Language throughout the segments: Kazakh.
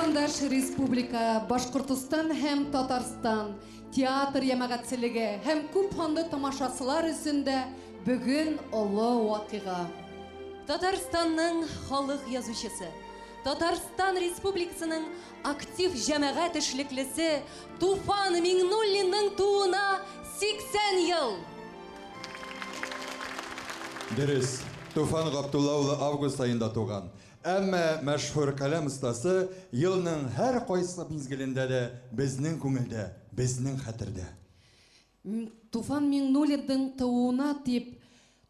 Отандаш республика Башкортостан һәм Татарстан театр ямагатьчелеге һәм күп ханлы тамашасылар өсендә бүген олы вакыйга. Татарстанның халык язучысы, Татарстан Республикасының актив җәмәгать эшлеклесе Туфан Миңнуллинның тууына 80 ел. Дөрес, Туфан Габдулла улы август айында туган. Әмма мәшһүр каләм остасы елның һәр кайсы мизгелендә дә безнең күңелдә, безнең хәтердә. Туфан Миңнуллинның тууына дип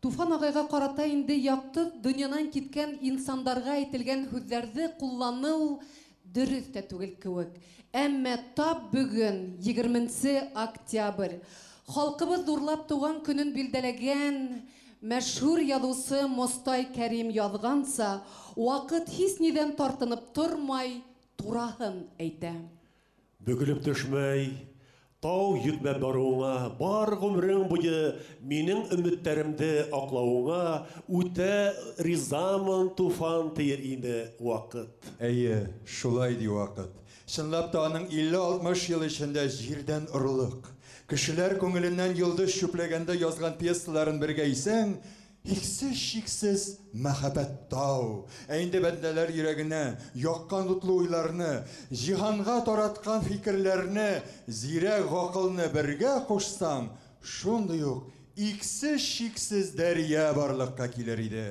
Туфан агайга карата инде якты дөньядан киткән инсандарга әйтелгән һүзләрне куллану дөрес тә түгел кебек. Әмма тап бүген 20 октябрь халкыбыз дурлап туган көнен билдәләгән мәшһүр язучы Мостай Кәрим язганса, вакыт һич нидән тартынып тормай тураһын әйтә. Бөгелеп төшмәй, тау йөтмәп баруыңа, бар гомрең буе минең өмөтләремне аклауыңа үтә ризамын, Туфан, тиер инде вакыт. Әйе, шулай ди вакыт. Чынлап та аның 50-60 ел эчендә җирдән орлык, кешеләр күңеленнән йылдыз чүпләгәндә язган пьесаларын бергә исәң, иксез-чиксез мәхәббәт тау. Инде бәндәләр йөрәгенә яккан утлы уйларны, җиһанга тараткан фикерләрне, зирәк гакылны бергә кушсаң, шундый ук иксез-чиксез дәрья барлыкка килер иде.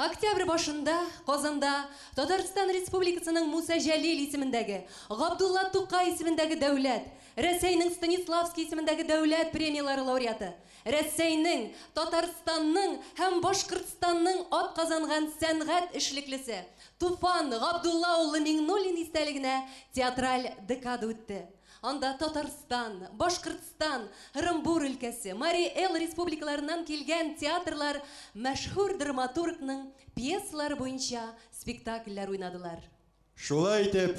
Октябрь башында Казанда Татарстан Республикасының Муса Җәлил исемендәге, Габдулла Тукай исемендәге дәүләт, Рәсәйнең Станиславский исемендәге дәүләт премиялары лауреаты, Рәсәйнең, Татарстанның һәм Башкортстанның атказанган сәнгать эшлеклесе Туфан Габдулла улы Миңнуллин истәлегенә театраль декада үтте. Анда Татарстан, Башкортстан, Ырымбур өлкәсе, Мари-Эл республикаларынан килгән театрлар мәшһүр драматургның пьесалары буенча спектакльләр уйнадылар. Шулай итеп,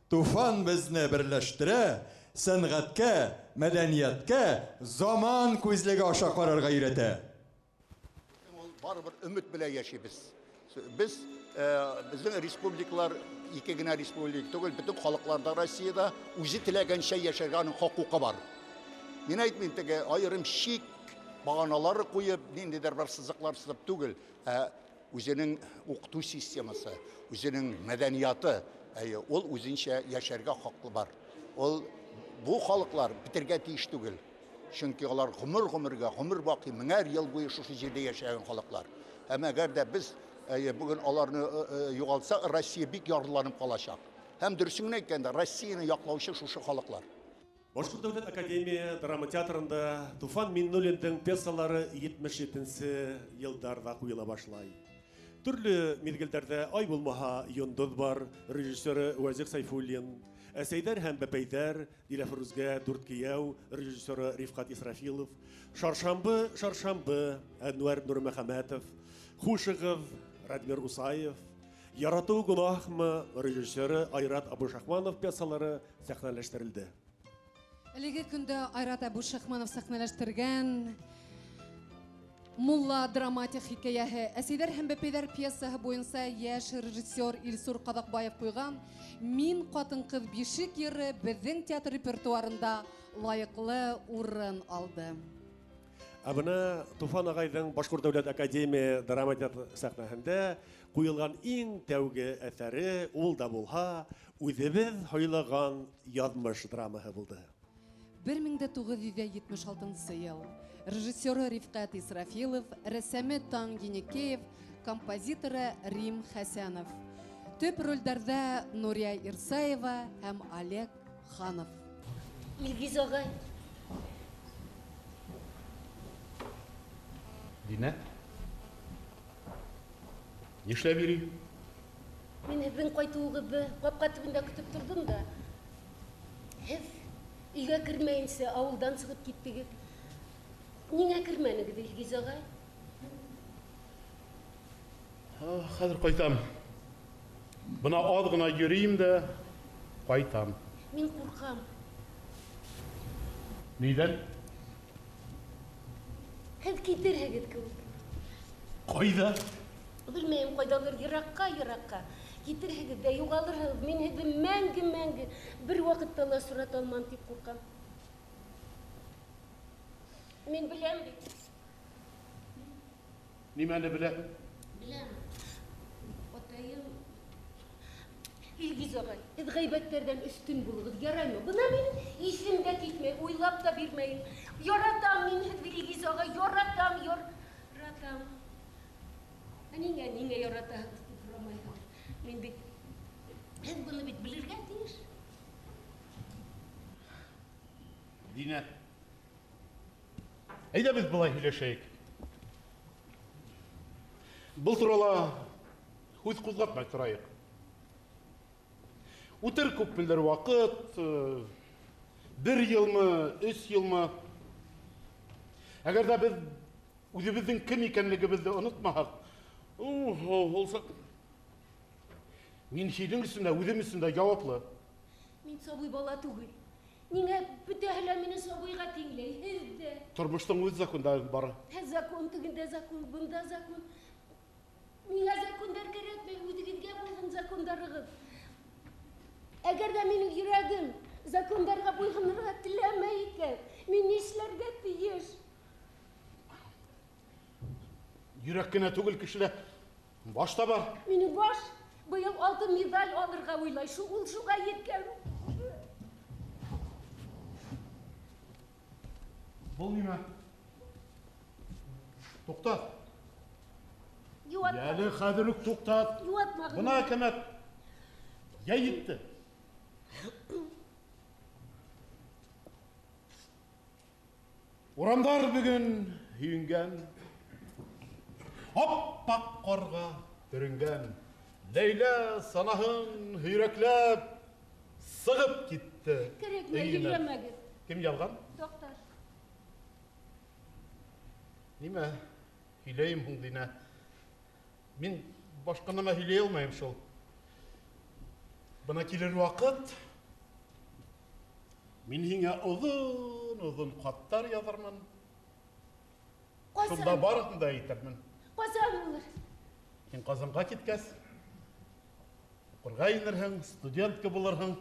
Туфан безне берләштерә, сәнгатькә, мәдәнияткә, заман күзлеге аша карарга өйрәтә. Барыбер өмет белән яшибез. Без безнең республикалар ике генә республика түгел, бөтен халыкларда Россиядә үзе теләгәнчә яшәргә хокукы бар. Мин әйтмим, теге аерым шик баганалары куеп, ниндидер бер сызыклар сызып түгел, үзенең укыту системасы, үзенең мәдәнияты, ул үзенчә яшәргә хаклы бар. Ул бу халыклар битергә тиеш түгел. Чөнки алар гомер бакый меңәр ел буе шушы җирдә яшәгән халыклар. Һәм әгәр дә без бүген аларны югалтса, Россия бик ярланып калачак. Һәм дөресен әйткәндә, Россияны яклаучы шушы халыклар. Башкорт дәүләт академия драма театрында Туфан Миңнуллинның пьесалары 77 елларда куела башлай. Төрле мизгелләрдә ай булмаһа йондыз бар, режиссеры Вазир Сайфуллин, Әсәйдәр һәм Бәпәйдәр, Диләфрүзгә Дүрткияу, режиссеры Рифкат Исрафилов, Шаршамбы, Әнвәр Нурмөхәмәтов, Хушыгыз, Радмир Усаев, Ярату гунахмы, режиссеры Айрат Абушахманов пьесалары сәхнәләштерелде. Әлеге көндә Айрат Абушахманов сәхнәләштергән Мулла драматик хикәяһе Әсәйдәр һәм Бәпәйдәр пьесаһы буенча яшь режиссер Илсур Кадакбаев куйган Мин катын-кыз бишек йыры безнең театр репертуарында лайыклы урын алды. Абына Туфан агайның Башкорт дәүләт академия драма театры сәхнәһендә куелган иң тәүге әсәре ул да булһа, үзебез хайлаган язмыш драмаһы булды. 1976 ел. Режиссеры Рифкат Исрафилов, рәссамы Таң Енекеев, композиторы Рим Хәсәнов. Төп рольдәрдә Нурия Ирсаева һәм Олег Ханов. Илгиз агай. Динә? Нишләп йөри? Мин һеҙҙең ҡайтыуығыҙҙы ҡапҡа төбөндә көтөп тордом да. Һеҙ өйгә кермәйенсә ауылдан сығып киттегеҙ. Ниңә кермәнегеҙ, Илгиз ағай? Хәҙер ҡайтам. Бына аҙ ғына йөрөйөм дә ҡайтам. Мин ҡурҡам. Ниҙән? Һеҙ китерһегеҙ кеүек. Ҡайҙа? Белмәйем, ҡайҙалыр йыраҡҡа. Китерһегеҙ дә юғалырһығыҙ. Мин һеҙҙе мәңге бер ваҡытта ла сурат алмам тип ҡурҡам. Мин беләм бит. Нимәне белә? Беләм. Атайым. Илгиз ағай, һеҙ ғәйбәттәрҙән үстен булығыҙ, яраймы? Бына минең исем дә китмәй, уйлап та бирмәйем. Яратам мин һеҙҙе, Илгиз ағай, яратам. Ниңә яратаһығыҙ тип һорамайһығыҙ? Мин бит, һеҙ быны бит белергә тейеш. Динә. Әйҙә беҙ былай һөйләшәйек. Был турала һүҙ ҡуҙғатмай торайыҡ. Үтер күпмелдер ваҡыт, 1 йылмы, 3 йылмы. Әгәр ҙә беҙ үҙебеҙҙең кем икәнлегебеҙҙе онотмаһаҡ, мин һинең өсөн дә, үҙем өсөн дә яуаплы. Мин сабый бала түгел. Ниңә бөтәһе лә мине сабыйға тиңләй? Һеҙ дә. Тормоштоң үҙ закондары бар. Закон тегендә закон, бында закон. Миңә закондар кәрәкмәй, үҙегеҙгә булһын закондарығыҙ. Әгәр ҙә минең йөрәгем закондарға буйһонорға теләмәй икән, мин нишләргә тейеш? Йөрәк кенә түгел кешелә баш та бар. Минең баш быйыл алтын медаль алырға уйлай. Ул шуға еткән. Был нимә? Туҡтат. Әле хәҙер үк туҡтат. Юатмағын. Бына кәмәт. Яй етте. Урамдар бөгөн һөйөнгән. Аппаҡ ҡарға төрөнгән. Ләйлә санаһын һөйрәкләп сығып китте. Кәрәкмәй, һөйләмәгеҙ. Кем ялған? Доктор. Нимә һөйләйем һуң, Динә? Мин башҡа нәмә һөйләй алмайым шул. Бына килер ваҡыт, мин һиңә оҙон хаттар яҙырмын. Шунда барыһын да әйтермен. Ҡасан булыр? Һин Ҡазанға киткәс, уҡырға инерһең, студентка булырһың.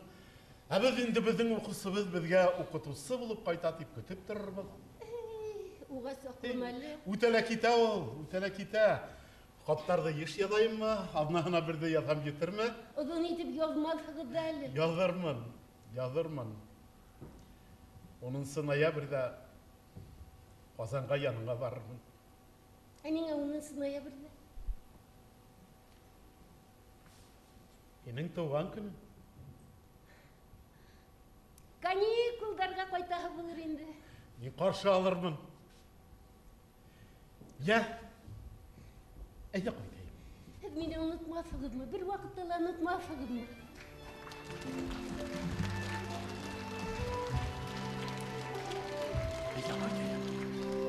Ә беҙ инде беҙҙең уҡыусыбыҙ беҙгә уҡытыусы булып ҡайта тип көтөп торорбоҙ. Уға саҡлым әле. Үтәлә китә ул, үтәлә китә. Хаттарҙы йыш яҙайыммы, аҙнаһына берҙе яҙһам етерме? Оҙон итеп яҙмаҫһығыҙ әле. Яҙырмын. 10 ноябрҙә Ҡазанға яныңа барырмын. Ә ниңә 10 ноябрҙә? Һинең тыуған көнөң. Каникулдарға ҡайтаһы булыр инде. Мин ҡаршы алырмын. Йә, әйҙә ҡайтайым. Һеҙ мине онотмаҫһығыҙмы? Бер ваҡытта ла онотмаҫһығыҙмы?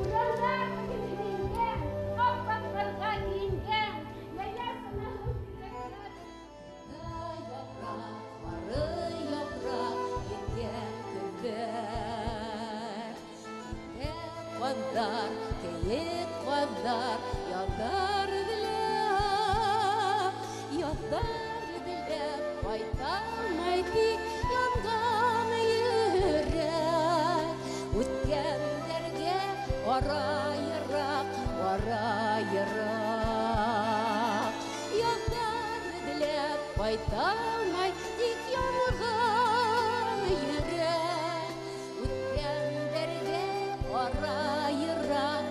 Урамдар киенгән, ҡалпаҡтарға кейенгән, Ләйлә санаһын һөйрәкләп. Япраҡ, япраҡ, еткән көндәр. Ҡаҙҙар, кейек ҡаҙҙар, яҙҙар эҙләп, ҡайталмай тик янған йөрәк. Үткәндәргә ҡарайыраҡ. Яҙҙар эҙләп, ҡайталмай тик янған йөрәк. Үткәндәргә ҡарайыраҡ.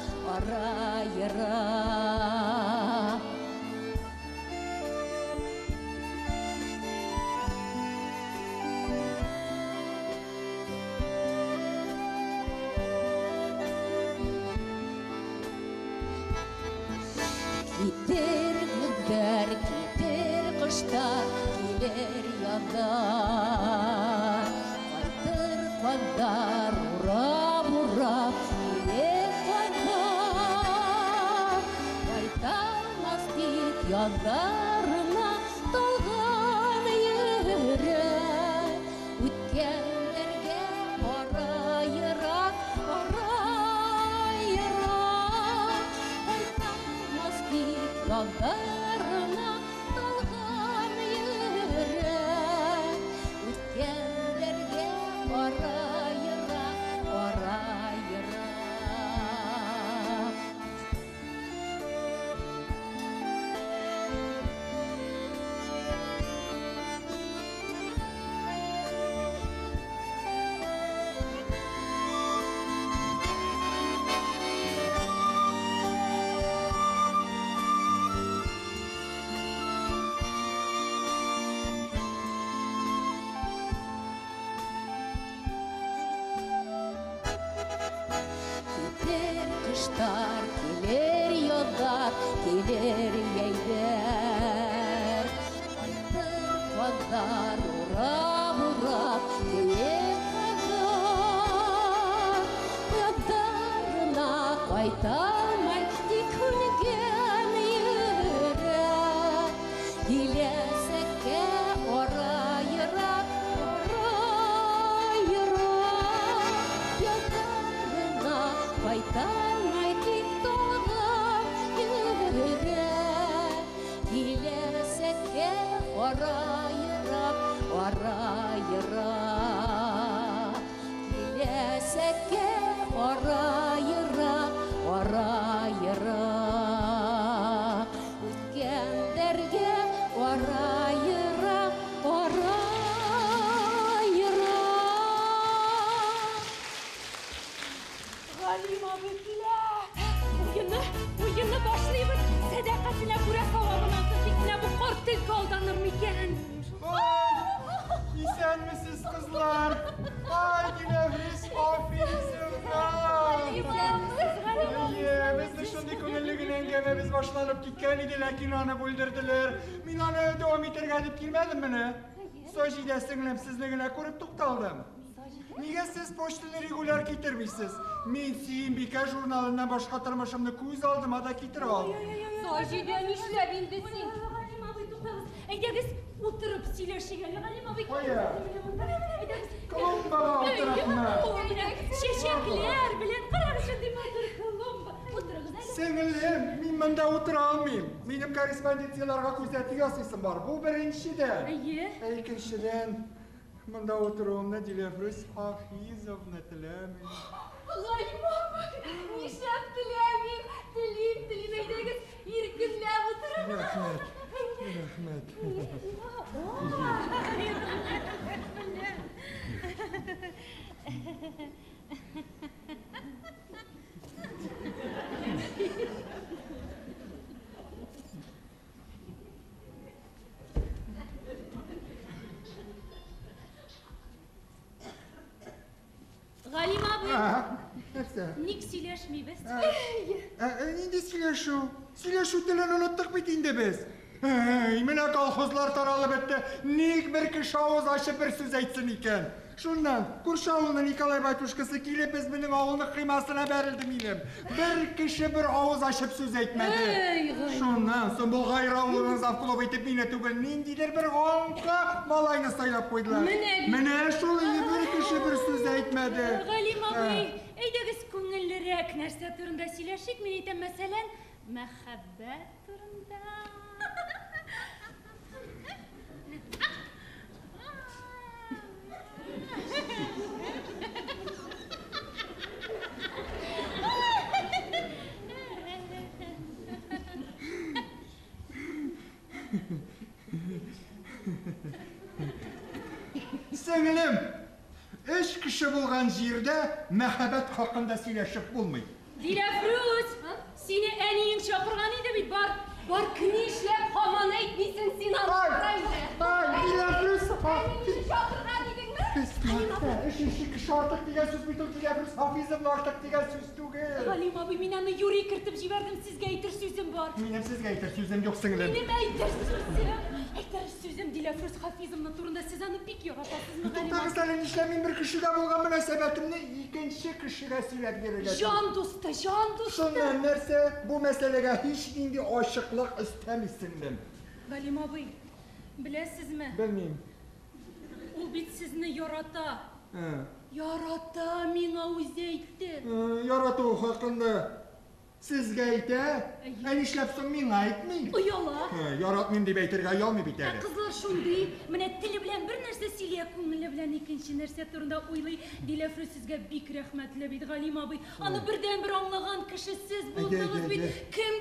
Китер күҙҙәр, китер ҡоштар, килер яҙҙар. Ҡайтыр ҡаҙҙар, урап, килер ҡаҙҙар. Ҡайталмаҫ тик яҙҙарына талған йөрәк. Үткәндәргә ҡарайыраҡ. Ҡайталмаҫ тик яҙҙарына талған Кыштар келер яздар, келер яйдар. Кайдар урап, келер кайдар. Кайдарына кайталмай тик өлгән йөрәк. Киләсәккә ара-ерак, яздарына кайталмай тик туган йөрәк. Киләсәккә ара-ерак, киләсәккә ара-ерак, үткәндәргә ара-ерак. Галим абый килә. Уйынны башлыйбыз. Сәдәкатенә күрә савабын алсын. Тик менә бу карт төлке алданыр микән? İsenmisiniz kızlar? Ay Dilefris, aferin biz de şimdi köngüllüğünden gememiz başlanıp gitken idi, lakin onu bildirdiler. Min onu devam eterge edip girmedim beni. Sojide singlim sizliğine kurup tuktaldım. Niye siz poştunu regular getirmişsiniz? Min siyin bika jurnalından başka tırmışımda kuyuz aldım, da getir aldım. Sojide nişlep indisin. Галим абый туктагыз. Әйдәгез утырып сөйләшик әле. Галим абый. Колумба oturup mı? Çeçekler bilen kararı şunday матур колумба. Утырыгыз әле. Singlim, min bunda otura almayayım. Benim korrespondensiyalarga күзәтү ясыйсым бар. Bu birinciden. İkinciden, bunda oturuğumda Dilefris Hafizovna tiləmin. Галим абый, нишләп теләмим? Телим, әйдәгез иркенләп утырыгыз. Рәхмәт. Галим абый, Нәрсә? ник сөйләшмибез? Инде сөйләшү телен оныттык бит инде без. Менә колхозлар таралып бетте. Ник бер кеше авыз ачып бер сүз әйтсен икән? Шуннан, күрше авылның Николай батюшкасы килеп без безнең авылның кыймасына бәрелде минем. Бер кеше бер авыз ачып сүз әйтмәде. Шуннан соң бу гайр авылының завклуб итеп мине түгел, ниндидер бер аңка малайны сайлап куйдылар. Менә шул бер кеше бер сүз әйтмәде. Галим абый, әйдәгез күңеллерәк нәрсә турында сөйләшик. Мин әйтәм, мәсәлән, мәхәббәт турында. Сеңлем, üç kişi bulgan җирдә мәхәббәт хакында сөйләшеп булмый. Dilefruz, seni әниең чакырган иде бит, бар книшләп һаман әйтмисең син аларда. Dilefruz, Әниең чакырган идеңме? Üçüncü kişi artık diye söz bitir Dilefruz Hafizovna artık diye söz түгел. Галим абый, мин аны юри кертеп җибәрдем, сезгә әйтер сүзем бар. Минем сезгә әйтер сүзем юк сеңлем. Минем әйтер сүзем Dilefruz Hafizовна турында, сез аны бик яратасызмы? Туктагыз әле нишләмин бер кешедә булган мөнәсәбәтемне икенче кешегә сөйләп бирергә. Җан дусты. Шуннан нәрсә, бу мәсьәләгә һич нинди ачыклык истәмисеңлем. Галим абый, беләсезме? Белмим. Ул бит сезне ярата. Ярата, миңа үзе әйтте. Ярату хакында сезгә әйтә, ә нишләп соң миңа әйтми? Ояла. Яратмыйм дип әйтергә ялмый бит әле. Кызлар шундый, менә теле белән бер нәрсә сөйләп, күңеле белән икенче нәрсә турында уйлый. Dilefruz сезгә бик рәхмәтле бит, Галим абый. Аны бердән-бер аңлаган кеше сез булдыгыз бит. Кем?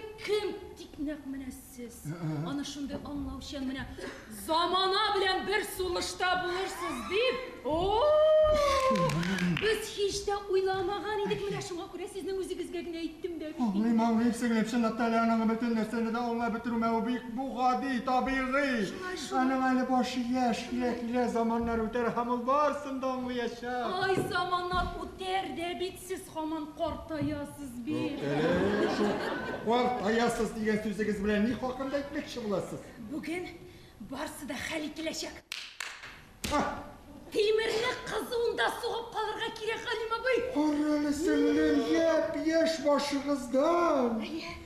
Тик нәкъ менә сез. Аны шундый аңлаучан менә замана белән бер сулышта булырсыз дип. Без һич тә уйламаган идек, менә шуңа күрә сезнең үзегезгә генә әйттем дә. Аңлыйм, Sahip singlim şundan ananı bütün nesini de onunla bitirme o büyük bu gadi tabiği. Ananı başı yaş ile zamanlar öter hamıl varsın da onu yaşa. Ay zamanlar öter de bitsiz haman kortayasız bir. Kortayasız diyen sözünüz bilen ne hakkında etmekçi bulasınız? Bugün barsı da halikleşek. Temirni kızığında soğup kalırga kirek Halima bey. Oralı singlim yaş başınızdan.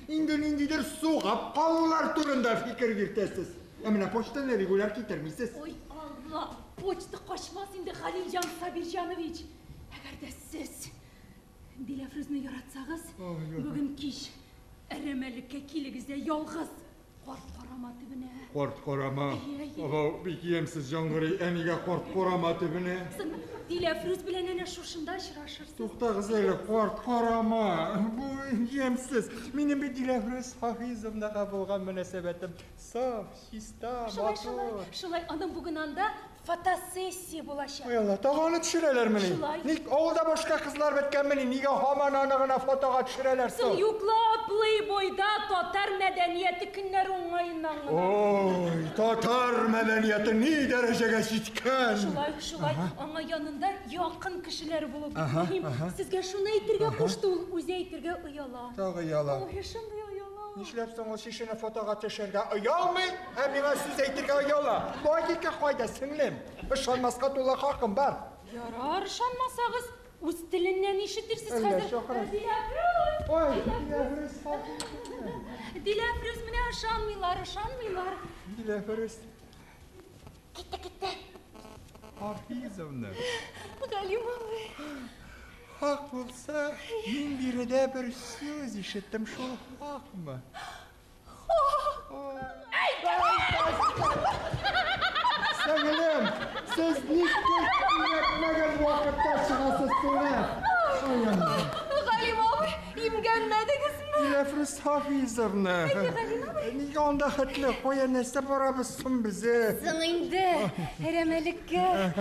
İndidir soğup kalırlar turunda fikir girtesiz. Emine poçtan regular getirmişsiniz. Oy Allah, poçta koşmaz indi Halilcan Sabirjanoviç. Eğer de siz Dilafruz'unu yaratsanız, bugün kiş eremelikke kiligizde yalğız kort korama tübüne. Kort korama. Ama bilgiyemsiz jangırı eniga kort korama tübüne. Dilafruz bilen ene şuşunda şıraşırsın. Tukta kızıyla kort korama. Bu yemsiz. Benim bir Dilafruz hafizimde bulgan münesebetim. Saf, şista, motor. Şulay anam bugün anda fotosessiya bulaşar. Ay Allah, tağanı düşüreler meni. Nik oğulda başka kızlar betken meni. Niga haman anağına fotoğa düşüreler Sen yukla Playboy'da Tatar medeniyeti günleri onayından. Oy, Tatar medeniyeti ne dereceye şitken. Şulay, ama yanında yakın kişiler bulup gitmeyeyim. Sizge şunu eğitirge koştuğul, uze eğitirge uyala. Tağı uyala. Oy, şimdi uyala. Nişlepsin o şişine fotoğa düşerge uyalmı? Hem bana söz eğitirge uyala. Bu hakika koyda singlim. Işanmazka tola hakkım var. Yarar şanmasağız. Uz tilinden işitirsiz Öyle, hazır. şokran. Dilafruz. Oy, Dilafruz Dilafruz mine aşanmıyorlar. Dilafruz. Gitti. Hafizimle. Galima bey. Hak olsa, min biri de bir söz işittim şu hak mı? Sengilem, siz ilk üretmegen vakitte çıkasız sonra. Galima bey, imgenmediniz mi? Dilafruz hafizimle. Niye onda hıtlı koya nese barabızsın bizi? Sınıydı. Heremelikke.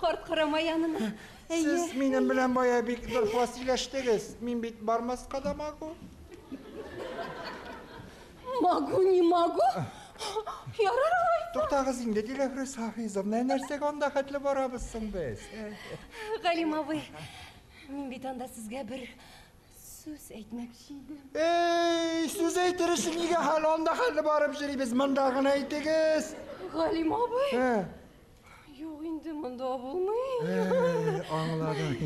Kort kırama yanına. Siz benim bilen bayağı bir fasilyaştınız. Min bit barmaz kadamago. Magu. Yarar ay. Dokta kızın da Dilafruz hafizim. Ne nersek onda hıtlı barabızsın biz. Galima bey. Min bit anda sizge bir söz etmekçiydim. Ey, söz eytirişin iyi hal onda hıtlı barab jiri biz mındağına eytiniz. Galima bey. He. Yok indi mında bulmayın. Anladım.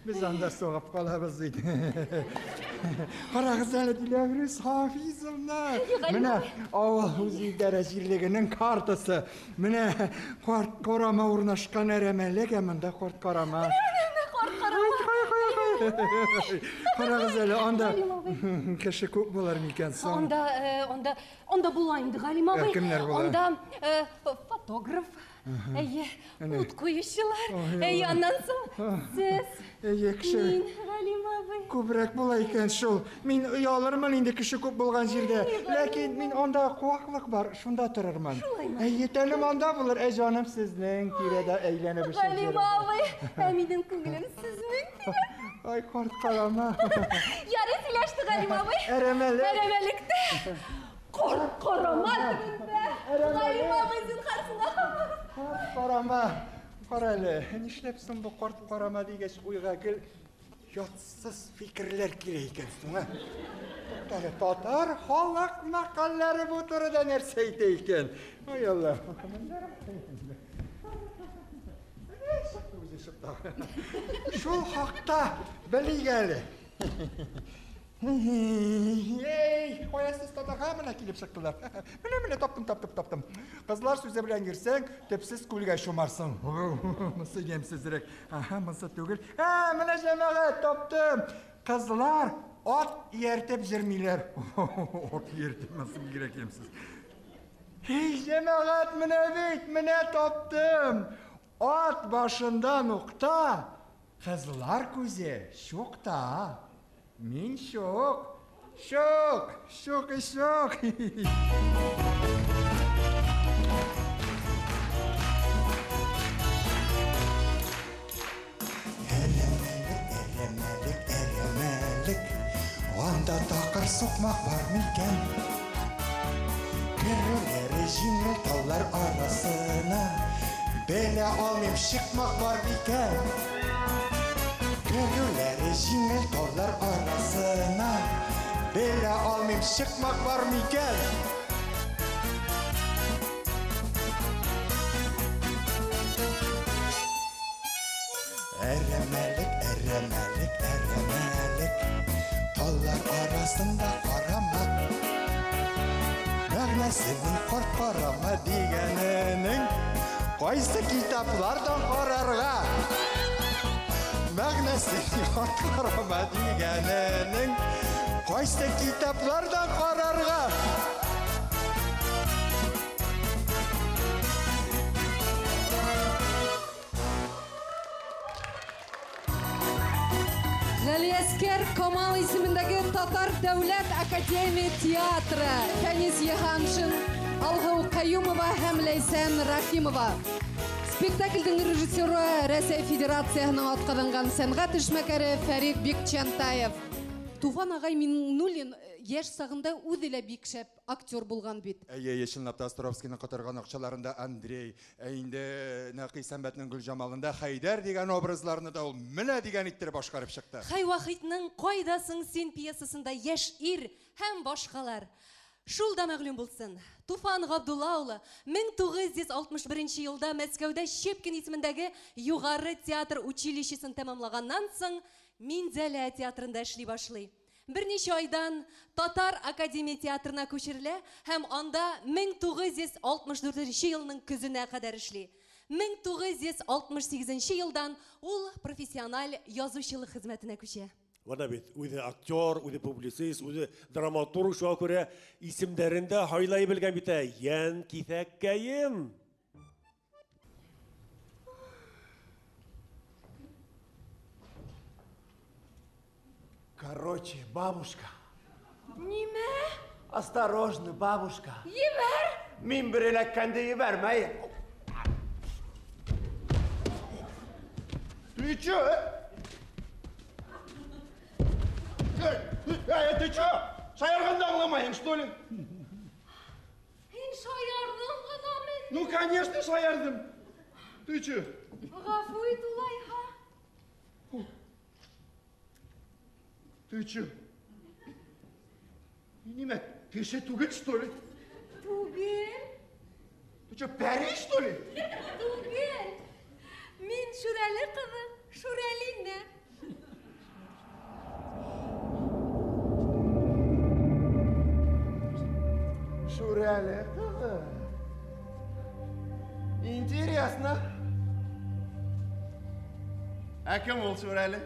Biz anda soğup kalabızıydı. Kara kızarı Dilafruz hafizimler. Mine Allah huzi dereciliğinin kartısı. Mine kort korama urnaşkan eremelik eminde kort korama. Kara kızarı onda kişi kuk bular mıken son. Onda bulayındı Galima bey. Kimler bular? Onda fotoğraf. Utku işçiler. Ondan sonra siz. Min Galima bey. Kubrak bulayken şu. Min uyalırman indi kişi kuk bulgan jirde. Lakin min onda kuvaklık var. Şunda dururman. Yeterlim onda bulur. Canım sizden kirede eğlenip bir şey Galima bey. Eminim kıngılın sizin. Ay kort kalama. Yarı silaştı Galima bey. Eremelik. Eremelikte. Kort korama dibinde. Galima bey'in karşısına. Kort korama. Koralı. Nişlepsin bu kort korama diye uyga gel. Yotsuz fikirler kireykensin ha. Tatar halak makalları bu turda nerseyteyken. Ay Allah. Şu hakta beli geldi. Hey, koyasız tadaka mına kilip çıktılar. Mine taptım. Kızlar söze bilen girsen, tepsiz kulga şomarsın. Mısı yemsizdirek. Aha, mısı tügül. Ha, mine cemaat taptım. Kızlar, ot yertep jirmiler. Ot yertepmesin gerek yemsiz. Hey, cemaat mine taptım. Ot başında nokta. Kızlar kuze, şokta. Min şok. Şok. Eremelik. Анда тақыр соқмақ бар мекен? Көрілері жеңіл таулар арасына, беле алмайым шықмақ бар мекен? Көрілері жеңіл таулар арасына, беле алмайым шықмақ бар мекен? Әрәмәлік, әрәмәлік, әрәмәлік, таулар арасында қарамақ. Мәғнәсінің қарама дегенінің, қайсы китаплардан қарарға? Мәғнәсінің қарама дегенінің, қайсы китаплардан қарарға? Галиәскер Камал исемендәге Татар Дәүләт Академия театры, Фәнис Яханшин, Алгау Каюмова һәм Ләйсән Рахимова. Спектакльдең режиссеры Рәсәй Федерациясының атҡаҙанған сәнғәт эшмәкәре Фәрит Бикчәнтаев. Туфан ағай Миннуллин яш сағында үҙе лә бик шәп актер булған бит. Чынлап та Островскийның ҡотарған аҡчаларында Андрей, инде Нәҡи Сәмбәтнең Гөлҗамалында Хәйдәр дигән образларны да ул менә дигән иттереп башҡарып сыҡты. Хайвахитның «Ҡайҙасың син» пьесасында йәш ир һәм башҡалар. Шул да мәғлүм булсын. Туфан Ғабдулла улы 1961 йылда Мәскәүдә Щепкин исемендәге юғары театр училищесын тәмамлағаннан соң Минзәлә театрында эшли башлый. Берничә айдан Татар Академия театрына күчерелә һәм анда 1964 йылның көзенә кадәр эшли. 1968 йылдан ул профессиональ язучылык хезмәтенә күчә. Вана бит, үҙе актер, үҙе публицист, үҙе драматург шуға күрә исемдәрендә һайлай белгән бит, Йән Киҫәккәйем. Короче, бабушка. Нимә? Осторожно, бабушка. Ебәр! Мин бер эләккәнде ебәрмәйем. Ты чё? Ты чё? Шаярғанды аңламайың, что ли? Һин шаярдың ғынамын. Ну, конечно, шаярдым. Ты чё? Ғафу ит улайһа. Ты чё? Нимә, кеше түгел, что ли? Түгел. Ты чё, пәри, что ли? Түгел. Мин Шүрәле ҡыҙы, Шүрәлинә. Шүрәле ҡыҙы. Интересно. Ә кем ул Шүрәле?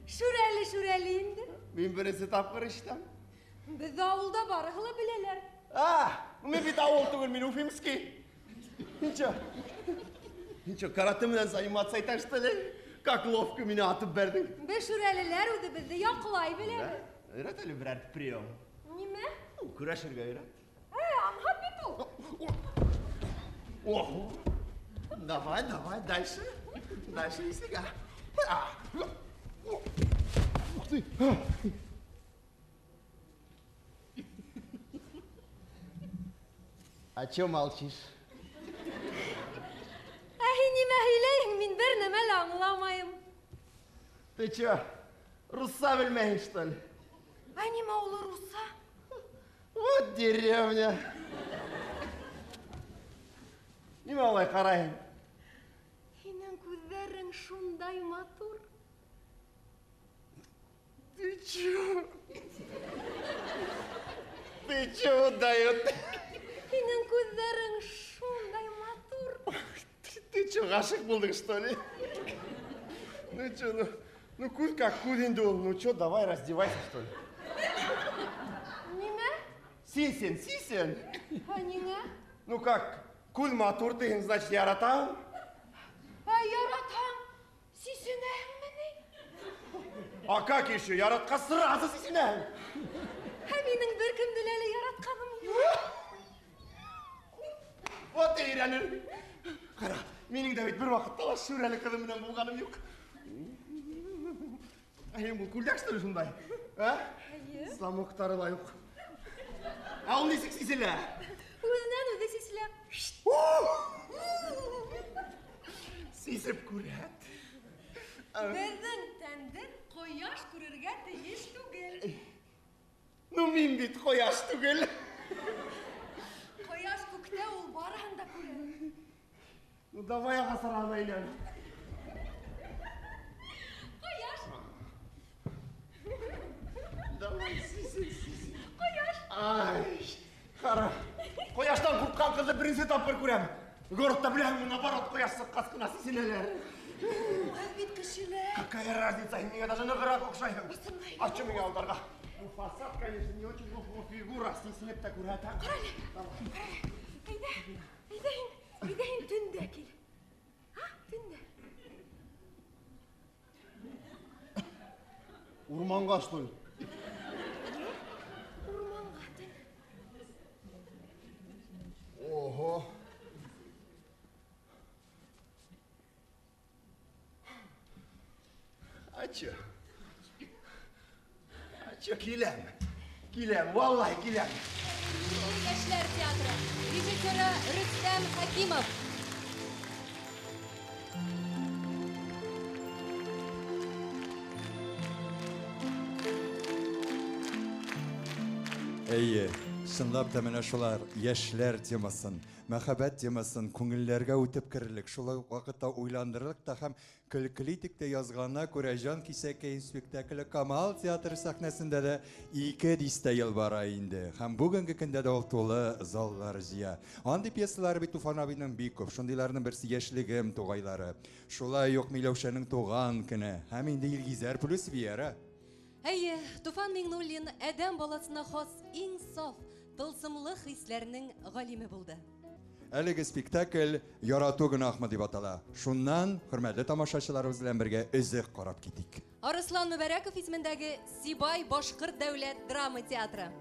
Шүрәле инде. Мин беренсе тапҡыр ишетәм. Беҙ ауылда барыһы ла беләләр. Мин бит ауыл түгел, мин Уфимский. Ничего, карате менән заниматься итәң, что ли? Как ловко мине атып бәрдең. Без Шүрәлеләр үҙебеҙҙе яҡлай беләбеҙ. Өйрәт әле берәр прием. Нимә? Көрәшергә өйрәт. Аңһап бит ул. Давай, дальше. Дальше исегә. Ух ты! А чё молчишь? Һин нимә һөйләйһең, мин бер нәмә лә аңламайым. Ты чё, русса белмәйһең, что ли? Нимә ул русса? Вот деревня. Нимә улай ҡарайһың? Һинең күҙҙәрең шундай матур. Ты чё? Ты чё даёт? Һинең күҙҙәрең шундай матур. Ты чё, ғашиҡ булдың, что ли? Ну чё, ну күҙ как күҙ инде ул. Ну чё, давай раздевайся, что ли? Нимә? Сисен. Ниңә? Ну как, күҙ матур тиһең, значит, яратаһың? Яратһаң, сисенәһеңме ни? А как еще? Яратҡас сразу сисенәһең. Минең бер кемде лә яратҡаным юҡ. Вот өйрәнер. Ҡара, минең дә бит бер ваҡытта ла Шүрәле ҡыҙы менән булғаным юҡ. Әйем, бұл күлдәкстір шындай. Замоктары лайық. Ау, несік сесілі? Өзінен өзі сесілі. Сесіп көрәт. Біздің тәндір қояш көрерге тегеш түгел. Ну, мен бет қояш түгел. Қояш көкте ол барағында көрер. Ну, давай ғасыран айлан. Қояш. Давай, сесіл. Қояш. Ай, қара. Қояштан құртқан қызды бірінші таппыр көрем. Городта білем, наоборот, қояшсы қасқына сесілелер. Әлбет кішілі. Какая разница, мне даже на гора кокшайым. А что меня алдарға? Ну, фасад, конечно, не очень, но фигура стеснеп так урата. Айдайын түнді әкел. Түнді. Урманға, что ли? Урманға түн. Ого. А чё? Келем, валлай, келем. Яшьләр театры. Режиссері Рүстәм Хакимов. Әйе, шынлап та менә шулар яшьләр темасын, мәхәббәт темасын күңелләргә үтеп керлек, шулай вакытта уйландырырлык та һәм көлкеле итеп тә язганына күрә Җан Кисәкәй спектакле Камал театры сәхнәсендә дә 2 дистә ел бара инде. Һәм бүгенге көндә дә ул тулы заллар җыя. Андый пьесалар бит Туфан абыйның бик күп. Шундыйларның берсе Яшьлегем тугайлары. Шулай ук Миләүшәнең туган көне. Һәм инде Илгизәр плюс Вера. Әйе, Туфан Миңнуллин әдәм баласына хас иң саф, тылсымлы хисләрнең галиме булды. Әлеге спектакль Ярату гөнаһмы дип атала. Шуннан, хөрмәтле тамашачыларыбыз белән бергә өзек карап китик. Арыслан Мөбәрәков исемендәге Сибай Башкорт дәүләт драма театры.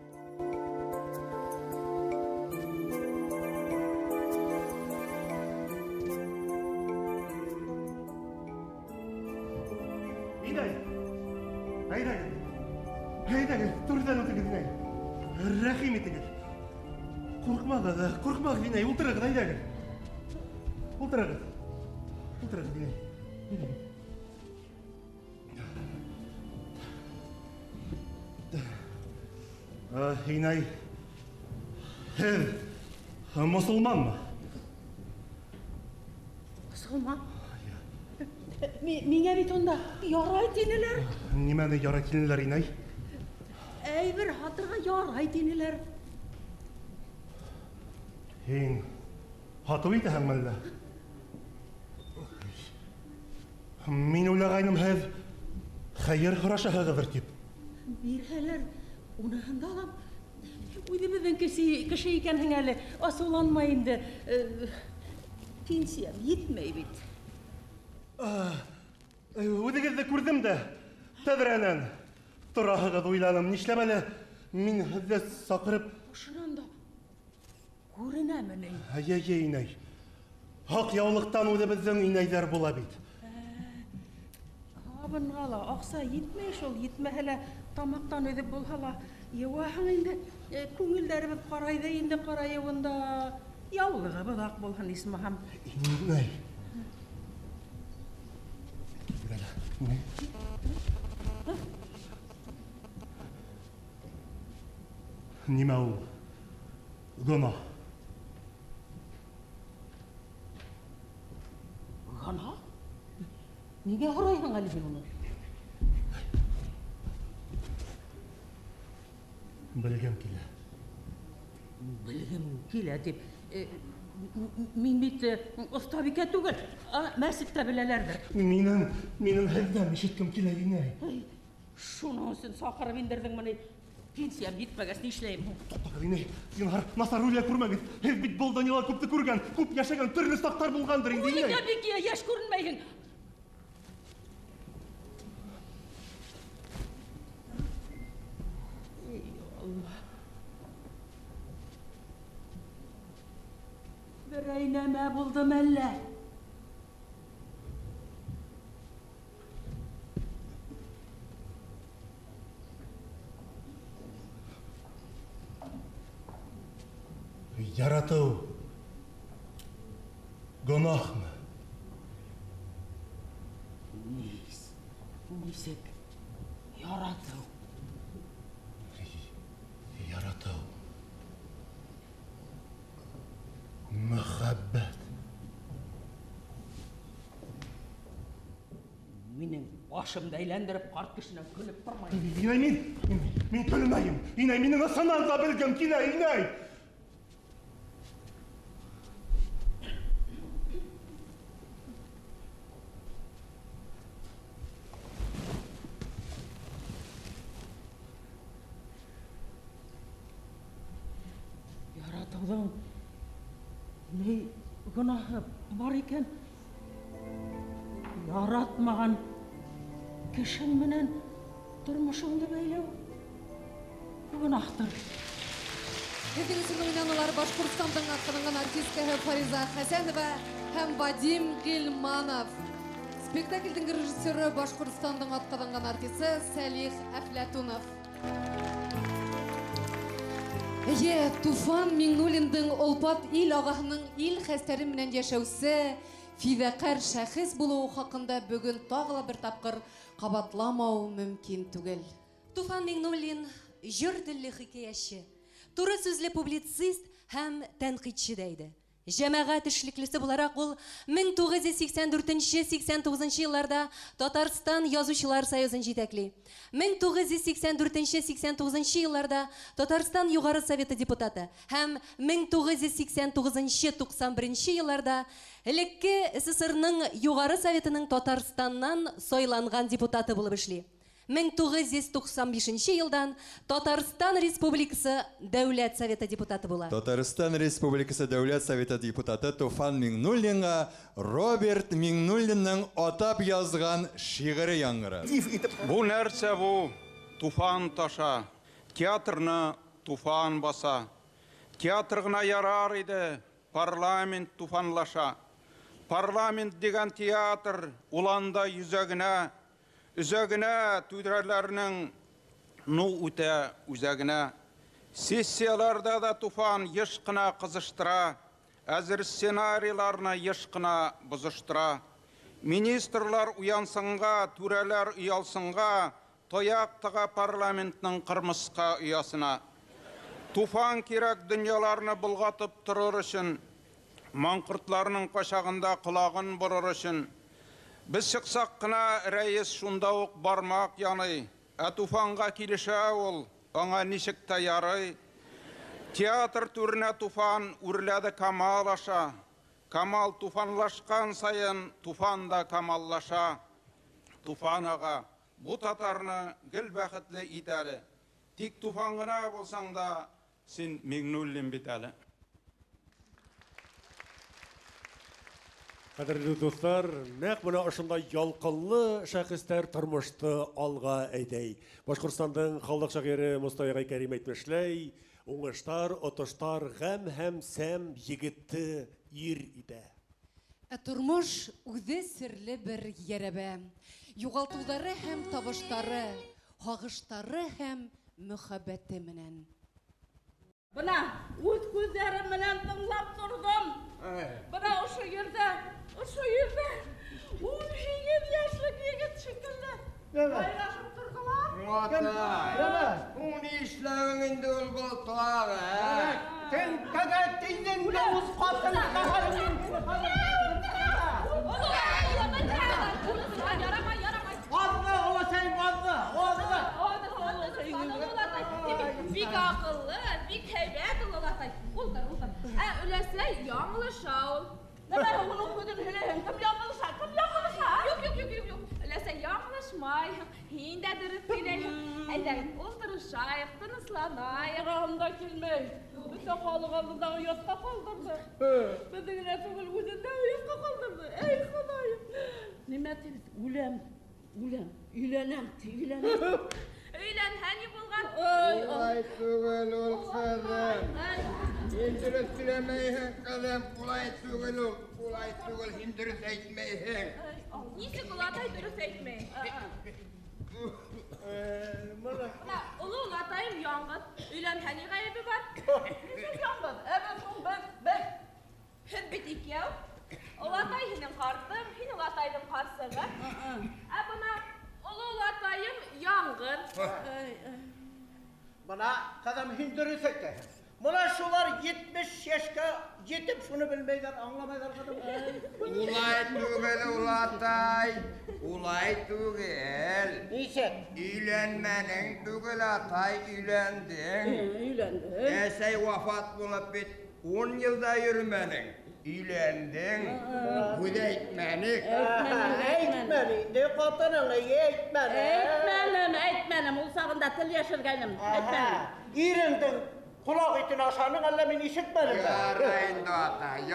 Әйдәгел, турыдан үтегіз, Винай. Рәхим етегіз. Қорқмағы, Винай, ұлтырығыз, әйдәгел. Ұлтырығыз, Винай. Винай, һез мұсылманмы? Мұсылман? Меңе бит онда ярай денелер. Немәне ярай денелер, Винай? Әйбір хатырға ярай денелер. Һин хату итәһең мәллә? Мин уйлагайным, һез хәйер һорашаһығыҙҙыр тип. Бирһәләр, уныһын да алам. Үҙебеҙҙең кеше икәнһең әле, асыуланма инде. Пенсиям етмәй бит. Үҙегеҙҙе күрҙем дә, тәҙрәнән. Тораһығыҙ уйланым, нишләп әле мин һеҙҙе саҡырып... Шунан да күренәме ни? Әйе, инәй. Һаҡ яулыҡтан үҙебеҙҙең инәйҙәр була бит. Абынға ла аҡса етмәй шул, етмәһә лә тамаҡтан өҙөп булһа ла, йыуаһың инде, күңелдәребеҙ ҡарайҙы инде ҡарайыуында, яулығыбыҙ аҡ булһын, исмаһам. Инәй. Нимә ул? Гына. Гана? Нигә һорайһың әле һин уны? Белгем килә. Белгем килә тип. Мин бит оҫтабикә түгел, мәсеттә беләләрҙер. Минең һеҙҙән ишеткем килә, инәй. Шуның өсөн саҡырып индерҙеңме ни? Пенсиям етмәгәс, нишләйем? Туҡтағыҙ, инәй. Зинһар, насар роль күрмәгеҙ. Һеҙ бит был Данила күпте күргән, күп йәшәгән, төрлө саҡтар булғандыр инде, инәй. Нигә бик йәш күренмәйһең? Берәй нәмә булдым әллә? Ярату гонахмы? Нисек ярату? Ярату. Мөхәббәт. Минең башымды әйләндереп карт кешенән көлеп тормай. Мин көлмәйем. Инәй, минең ысыннан да белгем килә, инәй. Яратуның ни гөнаһы бар икән? Яратмаган кешең менән тормышыңды бәйләү гөнаһтыр. Һеҙҙең өсөн уйнанылар Башҡортостандың атҡаҙанған артисткаһы Фариза Хәсәнова һәм Вадим Гилманов. Спектаклдың режиссеры Башҡортостандың атҡаҙанған артисы Сәлих Әфләтунов. Туфан Миңнуллиндың Олпат ил ағаһының ил хәстәре менән йәшәүсе фиҙаҡәр шәхес булыуы хаҡында бөгөн тағы бер тапҡыр ҡабатламау мөмкин түгел. Туфан Миңнуллин җыр телле хикәйәтче, туры сүзле публицист һәм тәнҡитсе дә иде. Җәмәғәт эшлеклесе булараҡ ул 1984-89 елларда Татарстан Язучылар союзын җитәкли. 1984-89 елларда Татарстан Юғары Советы депутаты һәм 1989-91 елларда элекке СССРның Юғары Советының Татарстаннан сайланған депутаты булып эшли. 1995 елдан Татарстан Республикасы Дәүләт Советы депутаты була. Татарстан Республикасы Дәүләт Советы депутаты Туфан Миңнуллинға Роберт Миңнуллинның атап язған шиғыры яңғыры. Бу нәрсә бу? Туфан таша. Театрны туфан баса. Театр гына ярар иде, парламент туфанлаша. Парламент дигән театр уланда yüzәгенә Үзәгенә түйдерәләрнең үтә үзәгенә. Сессияларда да туфан еш кына кызыштыра, әзер сценарийларны еш кына бозыштыра. Министрлар уянсынга, түрәләр уялсынга, тояк тыга парламентның кырмыска уясына. Туфан кирәк дөньяларны булгатып торыр өчен, маңкыртларның кашагында колагын борыр өчен. Biz çıksak kına reis şunda uq barmak yanı, Tufanға kilişe ol, ona nişik yarı. Teatr türüne Tufan urladı kamalaşa, Kamal tufanlaşkan sayın Tufan da kamallaşa. Tufan ağa, bu tatarını gül bəxitli itəli, Tik Tufanğına bolsan da sen Mignullin bitəli. Қадірлі достар, нәқ мұна ұшында ялқылы шәхістер тұрмышты алға әйдей. Башқұртстандың қалдық шағиры Мұстайғай Кәрим әйтмешләй, оңыштар, отыштар, ғәм һәм сәм егітті ир иде. Тұрмыш үҙе серле бір ерәбә. Юғалтыуҙары һәм табыштары, һағыштары һәм мөхәббәте менән. Бына үҙ күҙҙәрем менән тыңлап торҙом. Бына ошо ерҙә 18 йәшлек егет шикелле. Һайрашып торҙолар. Ул ни эшләгән инде ул бултылар? Сен кәгәт тиңдә үз ҡатын Бик ақыллы, бик һәйбәт ул олатай. Ултыр. Өләсә яңылыша ул. Нәмә уның күҙен һөйләһен. Кем яңылыша? Юк. Өләсә яңылышмай. Һин дә дөрөҫ һөйләйһең. Әйҙәгеҙ, ултырышайыҡ, тынысланайыҡ. Ағаһында килмәй. Бөтә халыҡ алдында оятҡа ҡалдырҙы. Беҙҙе генә түгел, үҙен дә оятҡа ҡалдырҙы. Эй, Хоҙайым. Нимә тип? Үләм. Өйләнәм. Өйләнһә ни булған? Улай түгел ул ҡыҙым. Һин дөрөҫ һөйләмәйһең, ҡыҙым. Улай түгел ул. Улай түгел, һин дөрөҫ әйтмәйһең. Нисек олатай дөрөҫ әйтмәй? Оло олатайым яңғыҙ. Өйләнһә ни ғәйебе бар? Нисек яңғыҙ? Әбе соң бер Һез бит икәү. Олатай һинең картың, һин олатайдың карсыгы. Ә бына олатайым яңгыр. Bana kadam hindürü söktü. Buna şular 70 yaşka yetip şunu bilmeyler, anlamaylar kadam. Ulay tügel ulatay. Ulay tügel. Neyse? Üylenmenin tügel atay üylendin. Üylendim. Esey vafat bulup bit 10 yılda yürümenin. Üylendin. Hüdeytmenik. Eğitmeni. De kotanını eğitmeni. Eğitmenim. Ulsağında tıl yaşırgayım. Eğitmenim. İrindin. Kulak itin aşanın allemin işitmedim. Yarayın da atay,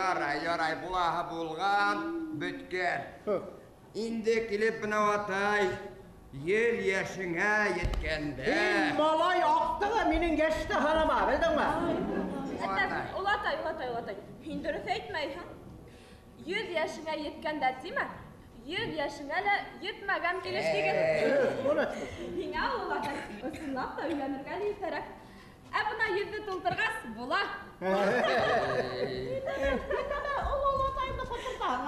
yaray. Bulaha bulgan, bütken. İndi kilip atay. Yel yaşına yetkende. Malay aktı da minin geçti hanıma, bildin mi? Олатай. Һин дөрес әйтмәй, һә? 100 яшыңа yetkәндә тиме? 100 яшыңа ла yetмәгән килеш диген. Һиңа олатай, ысынлап та өйләнергә кирәк. Ә бына 100 тултыргас була. Олатайымды құтыртаң,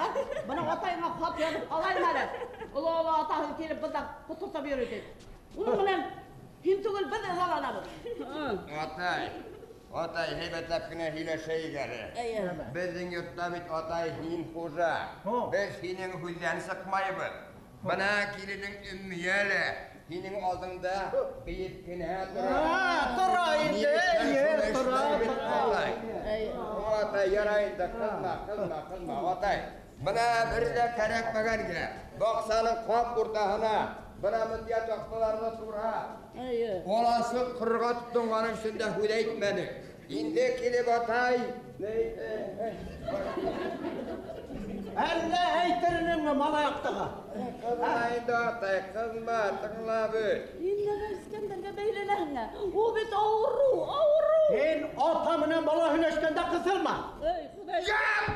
Bana atayına hap yanıp alayım hele. Ula atayım gelip bunda kuturta bir ödedi. Onun bilen him tugul bir ezalanamız. Atay heybetlep güne hile şey gelir. Bizim yurtta bit atay hin hoca. Biz hinin hülden sıkmayız. Bana kilinin ümmiyeli. Hinin aldığında bir güne durar. Durayın de, Atay yarayın da kılma. Atay. Bana bir de kerekmeyen gire. Baksanın kap kurtağına. Bana müddet vaktılarına tura. Olası kırga tuttuğunun üstünde hüdeytmeni. İndi kilip atay. Elle eytirinin mi mala yaktığı? Kılmayın da atay, kılma, tıkla büt. İnne İskender'e beylelehine. O bit ağırru. Sen atamına mala hüneşkende kısılma. Yap!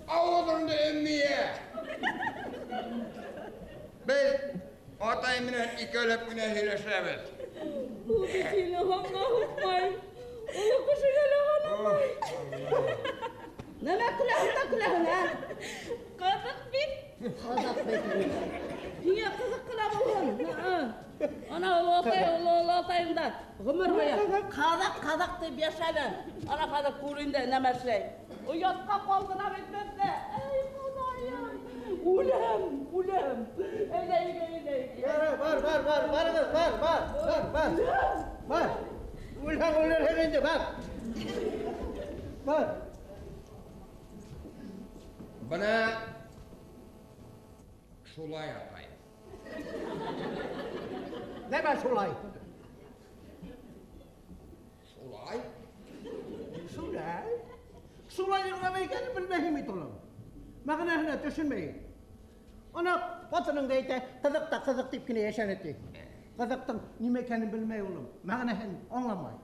Ağzını emmiye. Biz atayımla iki ölüp güne hileşeviz. Bu bitiyle hanımay. Onu kuşuyla hanımay. Ne külahına? Kazık bit. Kazak bit. Niye kızık kılavuğun? Ana olatayımda. Gümür boya. Kazak deyip yaşayın. Ana kazak kuruyunda ne meşrey. O yatka kolduğuna bitmezse. Ey Kudayım. Ulem. Eyle. Var. Ulan herinde bak. Var. Bana şulay atayım. Ne ben şulay? Şulayın ne bilmeyim itolam. Mağnahına düşünmeyin. Ona batının deyte kızık deyip yine yaşan etti. Kızıktın nimekeni bilmeyi oğlum. Mağnahını anlamayın.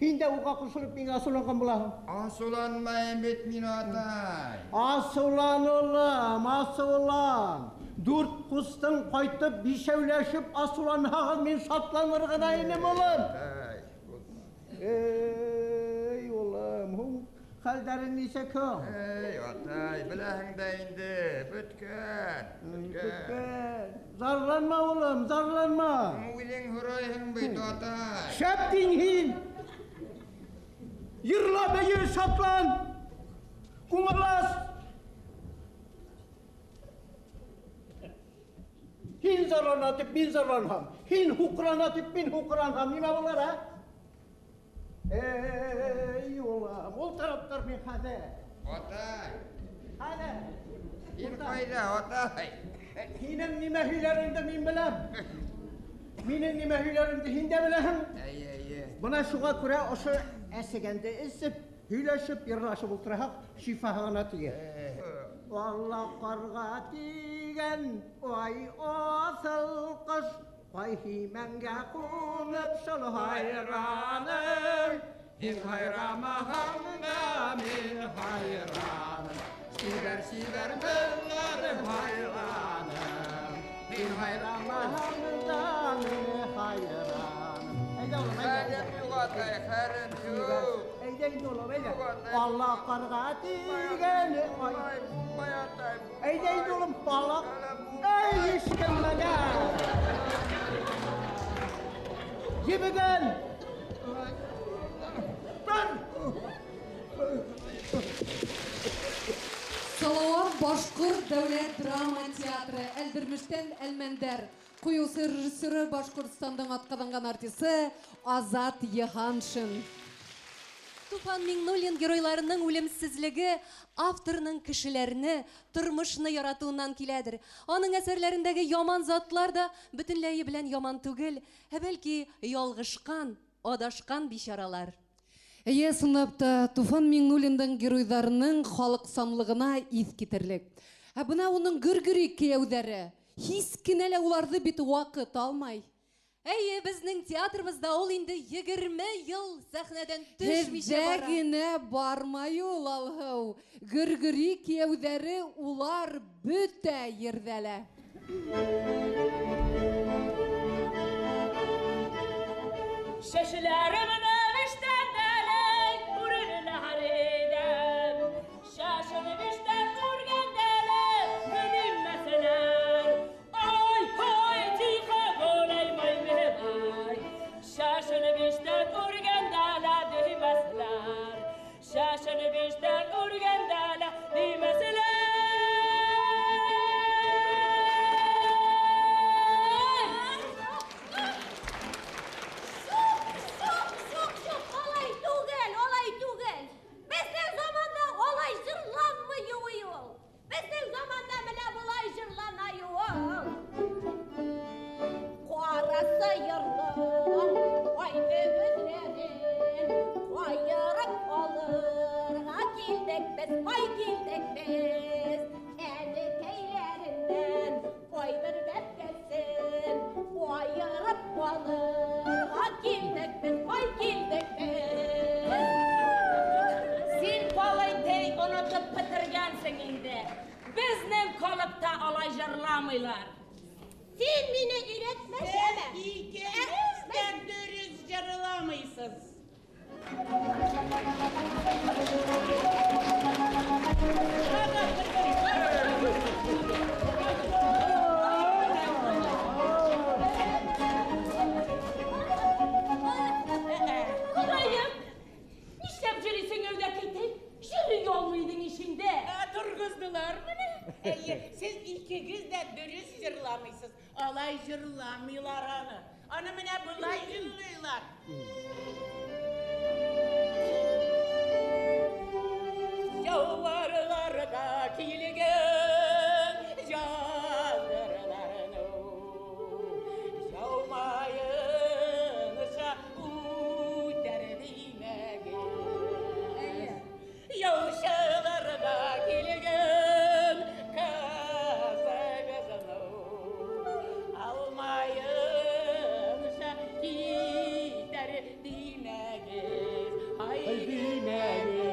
Hinde uqa kuşulup bina asulankan bulahım. Asulanmayın bitmin atay. Asulan oğlum, asulan. Dört kustun kaytıp bir şevleşip asulan hağın min satlanır gıdayınım oğlum. Ey oğlum, halderin neyse kım? Ey atay, bilahında indi, bütken. Zarlanma oğlum, zarlanma. Muğilin hurayın bit atay. Şeptin hin. Yırla beyi satlan. Kumalas. Hin zarlanatip bin zarlanham. Hin hukranatip bin hukranham. Nime bunlar ha? Ey oğlum, ol taraftar min hadi. Atay. Hadi. Bir fayda atay. Hinin nime hülerinde min bilem. Minin nime hülerinde hinde bilem. Buna şuğa göre o şu esigende esip, hüleşip yırlaşıp oturaq şifahana diye. Valla qarğa digen, vay asıl qış, vay himenge kunup şol hayranım. Min hayramahanda min hayranım, siver millerim hayranım. Min hayramahanda min hayranım. Xərim yox atay, xərim yox. Eydeyin oğlum eydeyin. Allah karga tigeni ay. Eydeyin oğlum balık. Ey işkembede. Yemeden. Салауат Башкорт дәүләт драма театры Әлдермештән Әлмәндәр куюсы режиссеры Башкортстандың атказанган артисты Азат Йыханшин. Туфан Миңнуллин геройларының үлемсезлеге авторның кешеләрне, тормышны яратуыннан киләдер. Аның әсәрләрендәге яман затлар да бөтенләйе белән яман түгел, бәлки ялгышкан, адашкан бичаралар. Әйе, сынапта Туфан Миңнуллиндың геройларының халык санлыгына ис китерлек. Бына уның гөр-гөри кияүдәре. Һис кенә лә уларны бит вакыт алмай. Әйе, безнең театрыбызда ул инде 20 ел сәхнәдән төшмичә бара. Генә бармай ул алһыу. Гөр-гөри кияүдәре улар бөтә ердәлә. Şaşılarımın övüşten delek, vururun hariden. Şaşını vişten vurgen delek, benim meseler. Ay hay tika golay may mehvay. Şaşını vişten vurgen delek, demezler. Şaşını vişten vurgen delek, demezler. Bizden kalıp da alay jırlamıylar. Sen beni üretmesene. İkiniz de dürüst jırlamışsınız. Kulayım, işlem jürisin evdekiydi. Jüri yol muydun işinde? Turguzdular mı ne? Siz ikiniz de dürüst jırlamışsınız. Alay jırlamıyorlar anı. Anı mene bulay jırlıyorlar. Yollarlarda kilgen canlarlarını yavmayınışa derdime gel. Yavşalarda kilgen kazagazını almayınışa derdime gel. Haydime gel.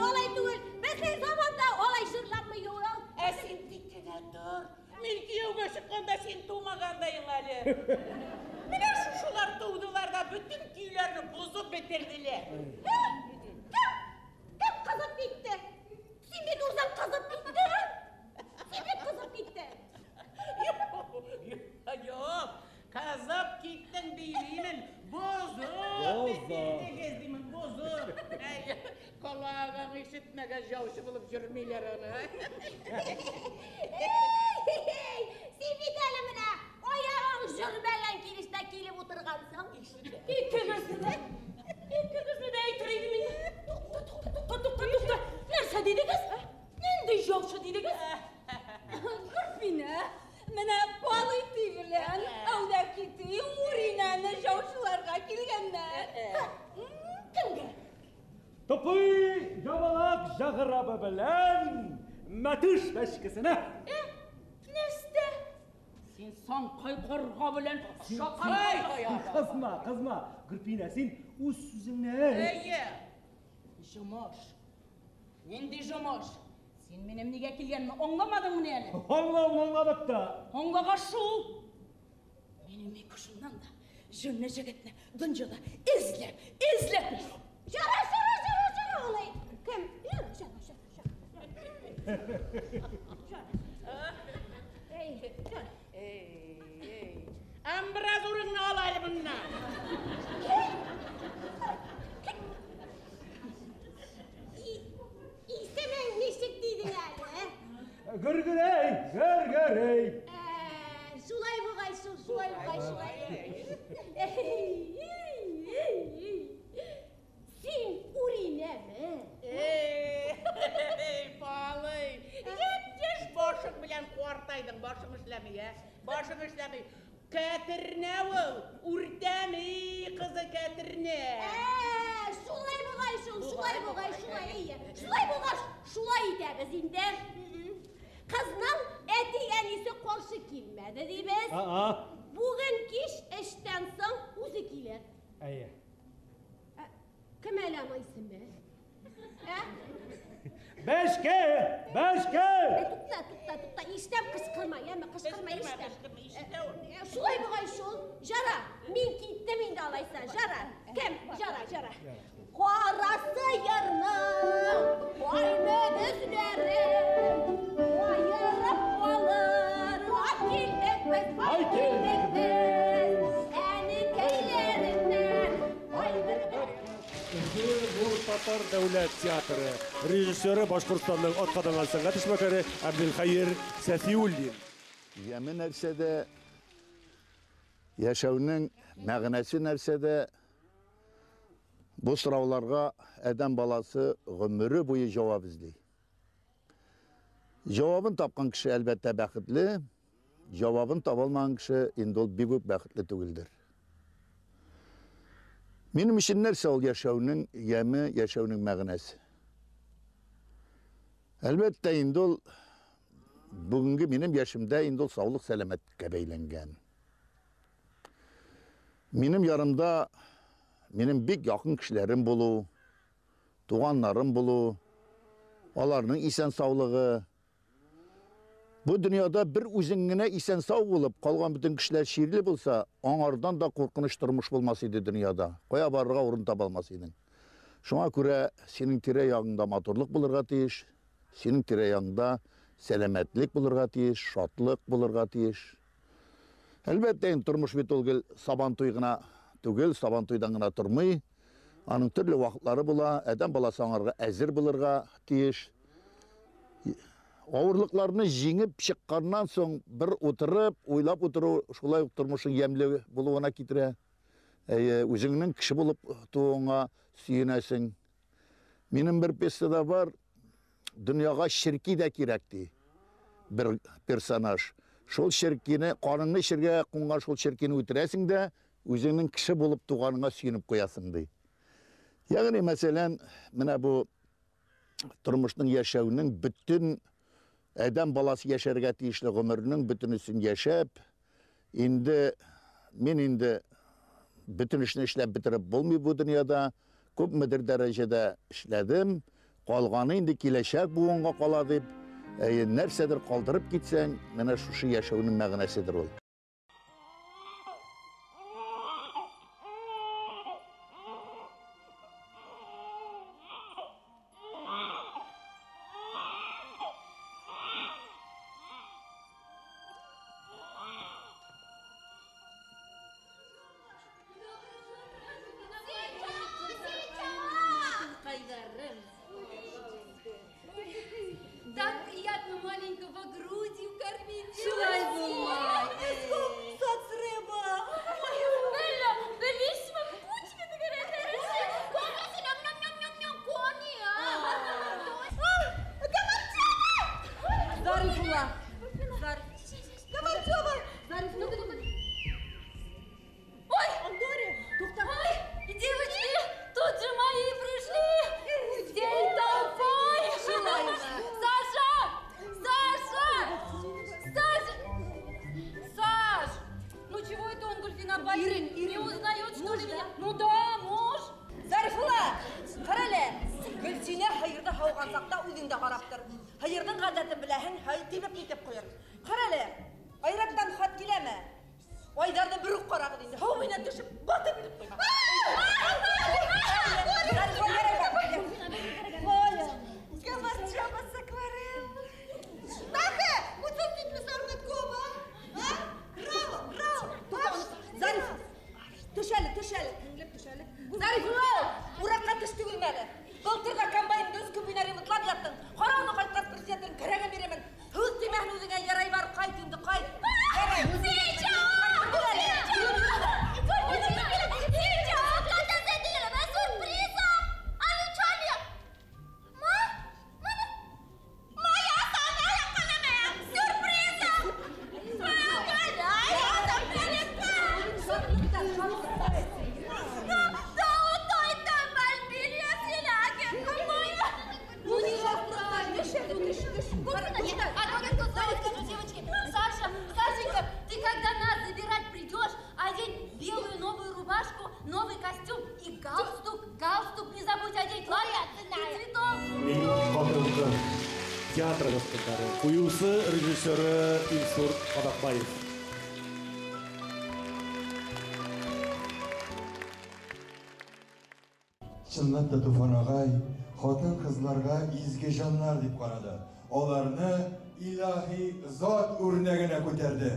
Olay değil. Bizim zamanda olay jırlanmıyor. Sen dikkat dur. Milki yoga çıkkanda sen tuğmagandayın Ali. Mine şuşular tuğdular da bütün tüylerini bozup bitirdiler. Kim kazıp bitti? Simit uzak kazıp bitti. Simit kazıp bitti. Yok. Kazıp gittin değilimin. Bozup bitirdi gezdimin bozup. Kulağın işitmege javşı bulup jürmeyler onu. Simit elimine. O yalan jürbelen kirişte kilip oturgansın. İkinizi de eğitireydim yine. Tukta. Nerse dediniz? Nindi javşı dediniz? Gırfine. Mene balı tivilen, avdaki tivi urinane javşılarga kilgenler. Kimge? Tıpıy yavalak jağırabı bilen matış teşkisine. Neste? Sen son kaykorga bilen şakay. Kızma. Gırpine sen uz sözüne. Eye. Jamaş. Nendi jamaş. Sen benim nige kilgenimi anlamadın mı ne? Anladık da. Anlaga şu. Benim ikişimden de Жүнне жігітні дұнжыда ізлеп. Жара, олай. Кім? Жара. Амбыраз ұрыңны алайлы бұнна. İstemen neşek deydin әлі? Gırgırey. Şulay buğay. Sen urine mi? Palay. Yep, başın bilen kuartaydın, başın işlemeye. Kätirne ol, urtami kızı kätirne. Şulay buğay, şulay ederiz indi. Kızның eti enisi qarşı kelmedi deymiz. Bugün kiş işten soň o'zi keler. Kim elamaysın be? Beşke. Tutta, iştem kışkırma iştem. Şulay buğay şol, jara, min kittim indi alaysan, jara. Kim? Jara. Qarası yarnım, koyma düzlerim, koyırıp alır, akillik biz, seni keylerinden, Bu Tatar Devlet Teatrı rejissörü Başkurtstan'ın Otkadan Sanat İşmakeri Abdülhayir Sefiullin. Yemin ersede yaşavının məğnəsi nərsədə bu sıravlarga adam balası ömrü boyu cevap izley. Cevabın tapkan kişi elbette bəxtli, cevabın tapılmayan kişi indol bir büyük bəxtli tügüldür. Benim için nerse ol yaşavının yemi, yaşavının məğnəsi. Elbette indol bugünkü benim yaşımda indol sağlık selamet gebeylengen. Benim yarımda benim bir yakın kişilerim bulu, tuğanlarım bulu, onların isen sağlığı. Bu dünyada bir üzüngüne isen sağ olup kalgan bütün kişiler şiirli bulsa, onlardan da korkunuşturmuş bulmasıydı dünyada. Koya barığa orun tabalmasıydın. Şuna göre senin tireyağında motorluk bulurga tiyiş, senin tireyağında selametlik bulurga tiyiş, şatlık bulurga tiyiş. Elbette turmuş bit olgul saban tuyguna tugul, saban tuydan turmay. Anın türlü vakitleri bula, adam balası onlarga əzir bulurga tiyiş. Ağırlıklarını jеңip çıqqandan soň bir oturup, oylap oturu, şulay turmuşun yemli buluğuna kitire. Özüňiň kişi bulup tuğuna süýünesin. Menin bir pestada var, dünyaga şirki de kirekti. Bir personaj. Şol şirkini, kanunlu şirke kunga şol şirkini ötüresin de, özüňiň kişi bulup tuğanına süýünüp koyasın dey. Yani meselen, mine bu turmuşun yaşawynyň bütün adam balası yaşarga tiyişli ömrünün bütünüsün yaşap, men bütün işini işlep bitirip bulmuyor bu dünyada, köp müdür derecede işledim, kalganı indi kileşek buğunga kala deyip, nersedir kaldırıp gitsen, mene şu yaşawynyň məğnäsidir ol. Так приятно маленького грудью кормить. Шулай булмай. Karagı deyince, havayla düşüp batı bilip koymak. Төшәлі. Зариф, ураққа түшті гүлмәлі. Былтырға комбайнды өз күмбінәрі мұтлап яттың. Қарауны қайтқас президенттің кірәген беремін. Түз демәхін өзіңе ярай бар, қайт енді, қайт. Сашенька, ты когда нас забирать придешь, одень белую новую рубашку, новый костюм и галстук. Галстук не забудь одеть, ладно? И цветов. Театр господары. Куюсы режиссеры Илсур Қадақбаев. Чынлап та Туфан ағай, хатын қызларға изге жанлар деп қарады. Оларны илахи зат өрнегіне көтерді.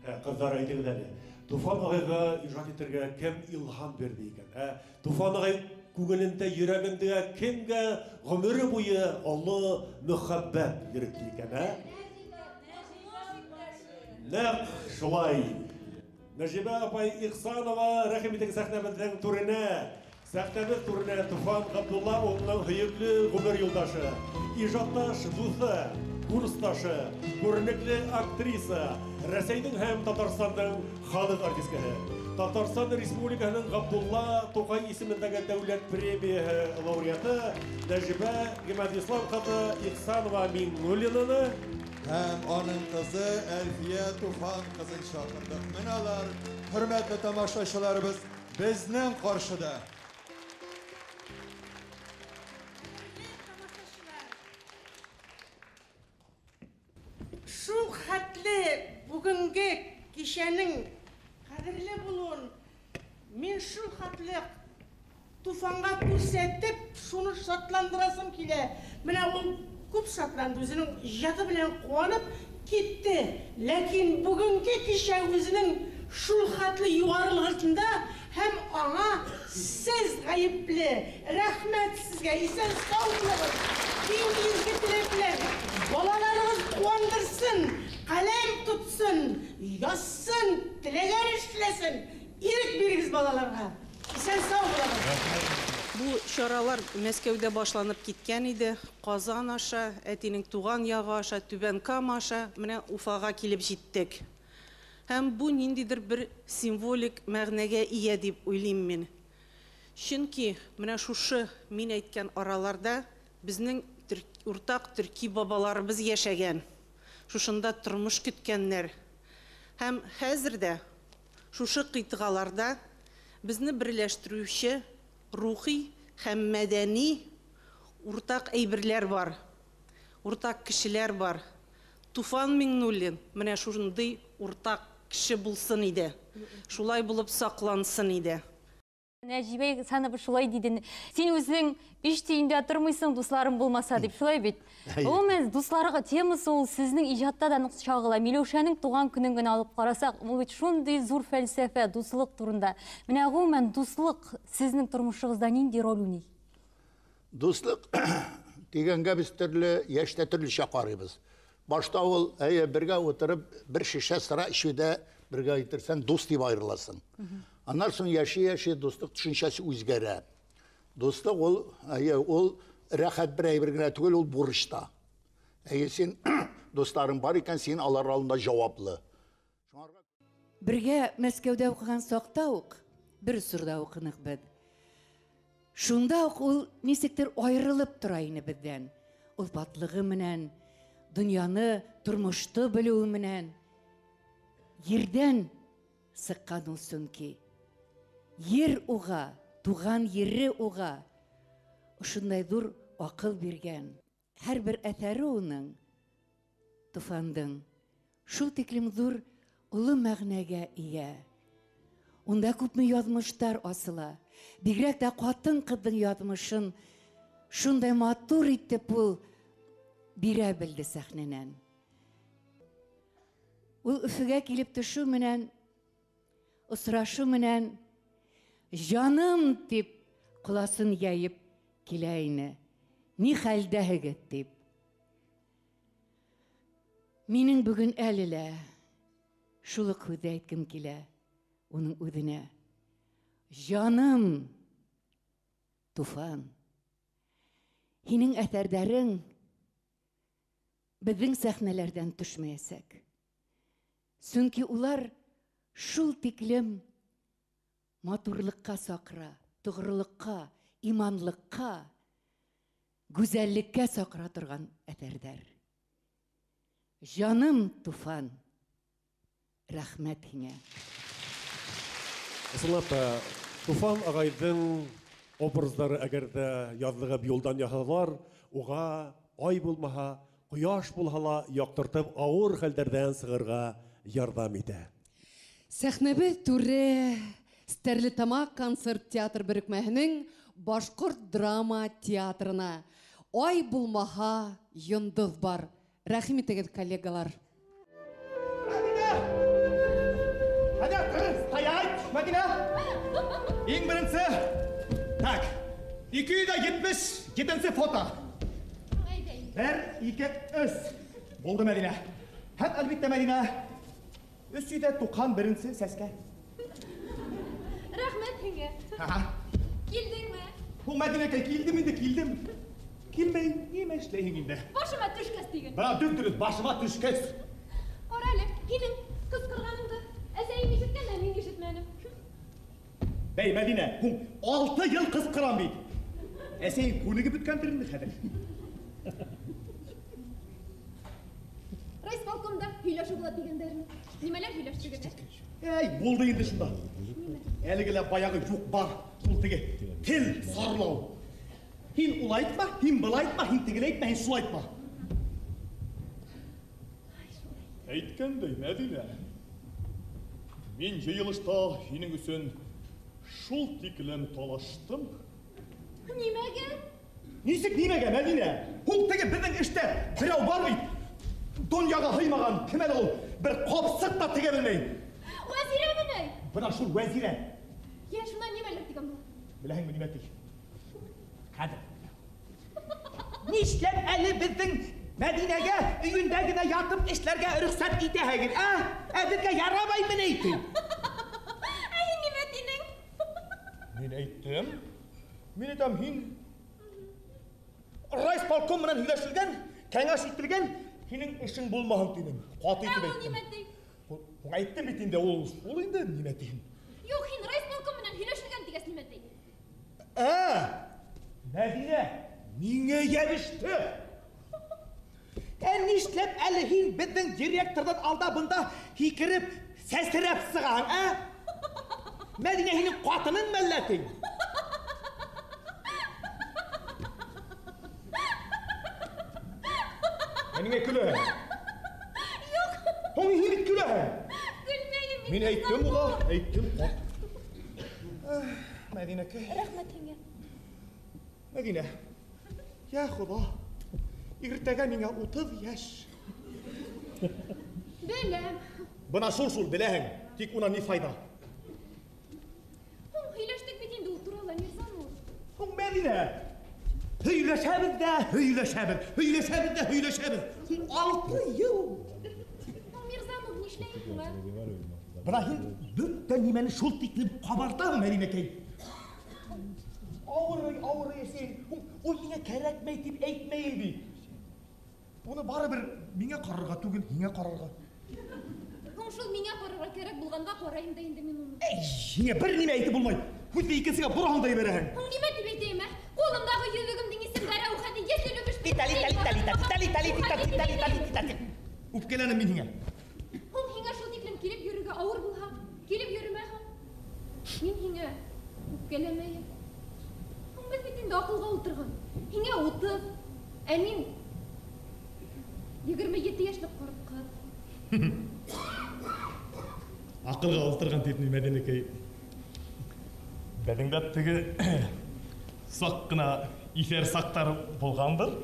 Қыздар айтыңыз әлі. Туфан ағайға ижат еттерге кем илхам берді екен. Туфан ағай күңелінде, йөрәгендә кемгә гомере буе Алла мөхәббәт йөртте икән, Нәк шулай. Нәҗибә апай Ихсанова рәхим итегез сәхнәбезнең турына. Сәхнәбез турына Туфан Габдулла улының һөекле гомер юлдашы, иҗатташ, дусы, курсташы, күренекле актриса, Рәсәйнең һәм Татарстанның халык артисткаһы. Татарстан Республикасының Габдулла Тукай исемендәге дәүләт премияһы лауреаты Нәҗибә Гимадислам кызы Ихсанова Миңнуллинаны Һәм аның кызы Әлфия Туфан кызын чакырдык. Меналар, хөрмәтле тамашачыларыбыз, безнең каршыда. Шул хәтле бүгенге кичәнең кадерле булуын мен шул хәтле Туфанга күрсәтеп, шуны шатландырасым килә. Менә ул күп шатланды, үзенең иҗаты белән куанып китте. Ләкин бүгенге кичә үзенең шул хәтле югарылышында һәм аңа сез гаепле. Рәхмәт сезгә, исән сау булыгыз. Динегезгә теләкләр. Балаларыгыз куандырсын, каләм тутсын, язсын, теләгән эшләсен. Ирек бирегез балаларга. Исән сау булыгыз. Бу чаралар Мәскәүдә башланып киткән иде. Казан аша, әтинең туган ягы аша, Түбән Кама аша, менә Уфага килеп җиттек. Һәм бу ниндидер бер символик мәгънәгә ия дип уйлыйм мин. Чөнки менә шушы мин әйткән араларда безнең уртак төрки бабаларыбыз яшәгән. Шушында тормыш көткәннәр. Һәм хәзердә шушы кыйтгаларда безне берләштерүче рухи һәм мәдәни уртак әйберләр бар. Уртак кешеләр бар. Туфан Миңнуллин менә шундый уртак кеше булсын иде. Шулай булып саклансын иде. Нәҗибә саны бер шулай диден. Син үзең ишти инде тормыйсың, дусларың булмаса дип шулай бит. Гомумән дусларга темасы ул сезнең иҗатта да нык чагыла. Миләүшәнең туган көнен генә алып карасак, ул бит шундый зур фәлсәфә дуслык турында. Менә гомумән дуслык сезнең тормышыгызда нинди роль уйный? Дуслык дигәнгә без төрле яшьтә төрлечә карыйбыз. Башта ул бергә утырып бер шешә сыра ичүдә бергә итәрсән дус дип аерыласың. Аннан соң яши дуслык төшенчәсе үзгәрә. Дуслык ул рәхәт бер әйбер генә түгел, ул бурычта. Син дусларың бар икән, син алар алдында җаваплы. Бергә Мәскәүдә укыган сакта ук бер сурда укынык бит. Шунда ук ул нисектер аерылып тора ине бездән. Ул патлыгы менән, дөньяны, тормышты белүе менән ердән сыккан ул сөнки. Ер уга, туган ере уга шундай зур акыл биргән. Һәрбер әҫәре уның Туфандың шул тиклем зур улы мәгънәгә ия. Унда күпме язмыштар асыла. Бигрәк тә катын кыздың язмышын шундай матур итеп ул бирә белде сәхнәнән. Ул Өфөгә килеп төшү менән, осрашу менән, җаным дип куласын яйып килә ине. Ни хәлдәһегез дип. Минең бүген әле лә шул ук һүз әйткем килә уның үҙенә. Җаным, Туфан, һинең әҫәрҙәрең беҙҙең сәхнәләрҙән төшмәйәсәк. Сөнки улар шул тиклем матурлыҡҡа саҡыра, тоғролоҡҡа, иманлыҡҡа, гүзәллеккә саҡыра торған әҫәрҙәр. Җаным, Туфан, рәхмәт һиңә. Ысынлап та, Туфан ағайҙың образдары әгәрҙә яҙлығып юлдан яһалар, уға ай булмаһа, ҡояш булһа, яҡтыртып ауыр хәлдәрҙән сығырға ярҙам итә. Сәхнәбеҙ түрә Стәрлетамак концерт театр берекмәһенең Башҡорт драма театрына. Ай булмаһа, йондоҙ бар. Рәхим итегеҙ, коллегалар. Мәдинә, ең бірінші. Так, 277 фото. 1, 2, 3. Болды Мәдинә. Һәм әлбиттә Мәдинә, 391 сәскә. Рәхмәт һиңә. Килдеңме? Ул Мәдинәкәй, килдем инде, килдем. Килмәй, нимә эшләйһең инде? Башыма төшкәс диген. Бына дөрт-дөрт башыма төшкәс. Ҡара әле, һинең ҡысҡырғаныңды әсәйем ишеткән дә мин ишетмәнем. Бәй, Мәдинә, һуң 6 йыл ҡысҡырам бит. Әсәйем күнегеп бөткәндер инде хәҙер. Райисполкомда һөйләшеү була дигәндәрме? Нимәләр һөйләштегеҙ? Әй, булды инде шунда. Әлеге лә баяғы юҡ бар. Ул теге тел сарлау. Һин ул айтма, һин был айтма, һин тегел әйтмә, һин шул айтма. Әйткәндәй, Мәдинә, мин йыйылышта һинең өсөн шул тиклем талаштым. Нимәгә? Нисек нимәгә, Мәдинә? Ул теге беҙҙең эштә берәү бар бит. Донъяға һыймаған, кем әле ул? Бер ҡапсыҡ та тегә белмәй. Вәзирәме ни? Бына шул Вәзирә. Я шунан нимәлер тигән була? Беләһеңме нимә тиг? Хәҙер. Нишләп әле беҙҙең Мәдинәгә өйөндә генә ятып эшләргә рөхсәт итәһегеҙ, ә? Беҙгә ярамаймы ни әйтең? Ә һин нимә тинең? Мин әйттем. Мин әйтәм, һин райисполком менән һөйләшелгән, кәңәш ителгән, һинең эшең булмаһын тинем. Ҡаты итеп әйттем. Нимә ти? Һуң әйттем бит инде, ул инде нимә тиһен? Юк, һин райисполком менән һөйләшелгән тигәс нимә ти? Мәдинә, миңә йәбеште. Нишләп әле һин беҙҙең директорҙан алда бында һикереп, сәсерәп сығаң, ә? Мәдинә һинең ҡатының мәлләтең? Ниңә көләһең? Юк. Һуң һин бит көләһең. Гөлмәйем. Мин әйттем уға, әйттем. Мәдинәкәй. Рәхмәт һиңә. Мәдинә, я Худа, иртәгә миңә 30 йәш. Беләм. Бына шул беләһең, тик унан ни файда? Һуң һөйләштек бит инде ул турала, Мирзанур. Һуң Мәдинә, һөйләшәбеҙ дә һөйләшәбеҙ, һөйләшәбеҙ дә һөйләшәбеҙ. 6 йыл. Һуң Мирзанур нишләйһең? Бына һин бөтә нимәне шул тиклем ҡабартаһың, Мәдинәкәй. Ауырый әсәйем. Ул миңә кәрәкмәй тип әйтмәй бит. Уны барыбер миңә ҡарарға түгел, һиңә ҡарарға. Һуң шул миңә ҡарарға кәрәк булғанға ҡарайым да инде мин уны. Һиңә бер нимә әйтеп булмай. Һүҙҙе икенсегә бораһың да ебәрәһең. Һуң нимә тип әйтәйем, ә? Ҡулымдағы йөҙөгөмдөң исемдәре Әүхәди Йәслелөбөш. Үпкәләнем мин һиңә. Һуң һиңә шул тиклем килеп йөрөргә ауыр булһа, килеп йөрөмәһең. Мин һиңә үпкәләмәйем. Һуң беҙ бит инде аҡылға ултырған. Һиңә 30, ә мин 27 йәшлек ҡарт ҡыҙ. Аҡылға ултырған тип ни, Мәдинәкәй. Бәдің бәттігі сақ қына ифер сақтары болғандыр?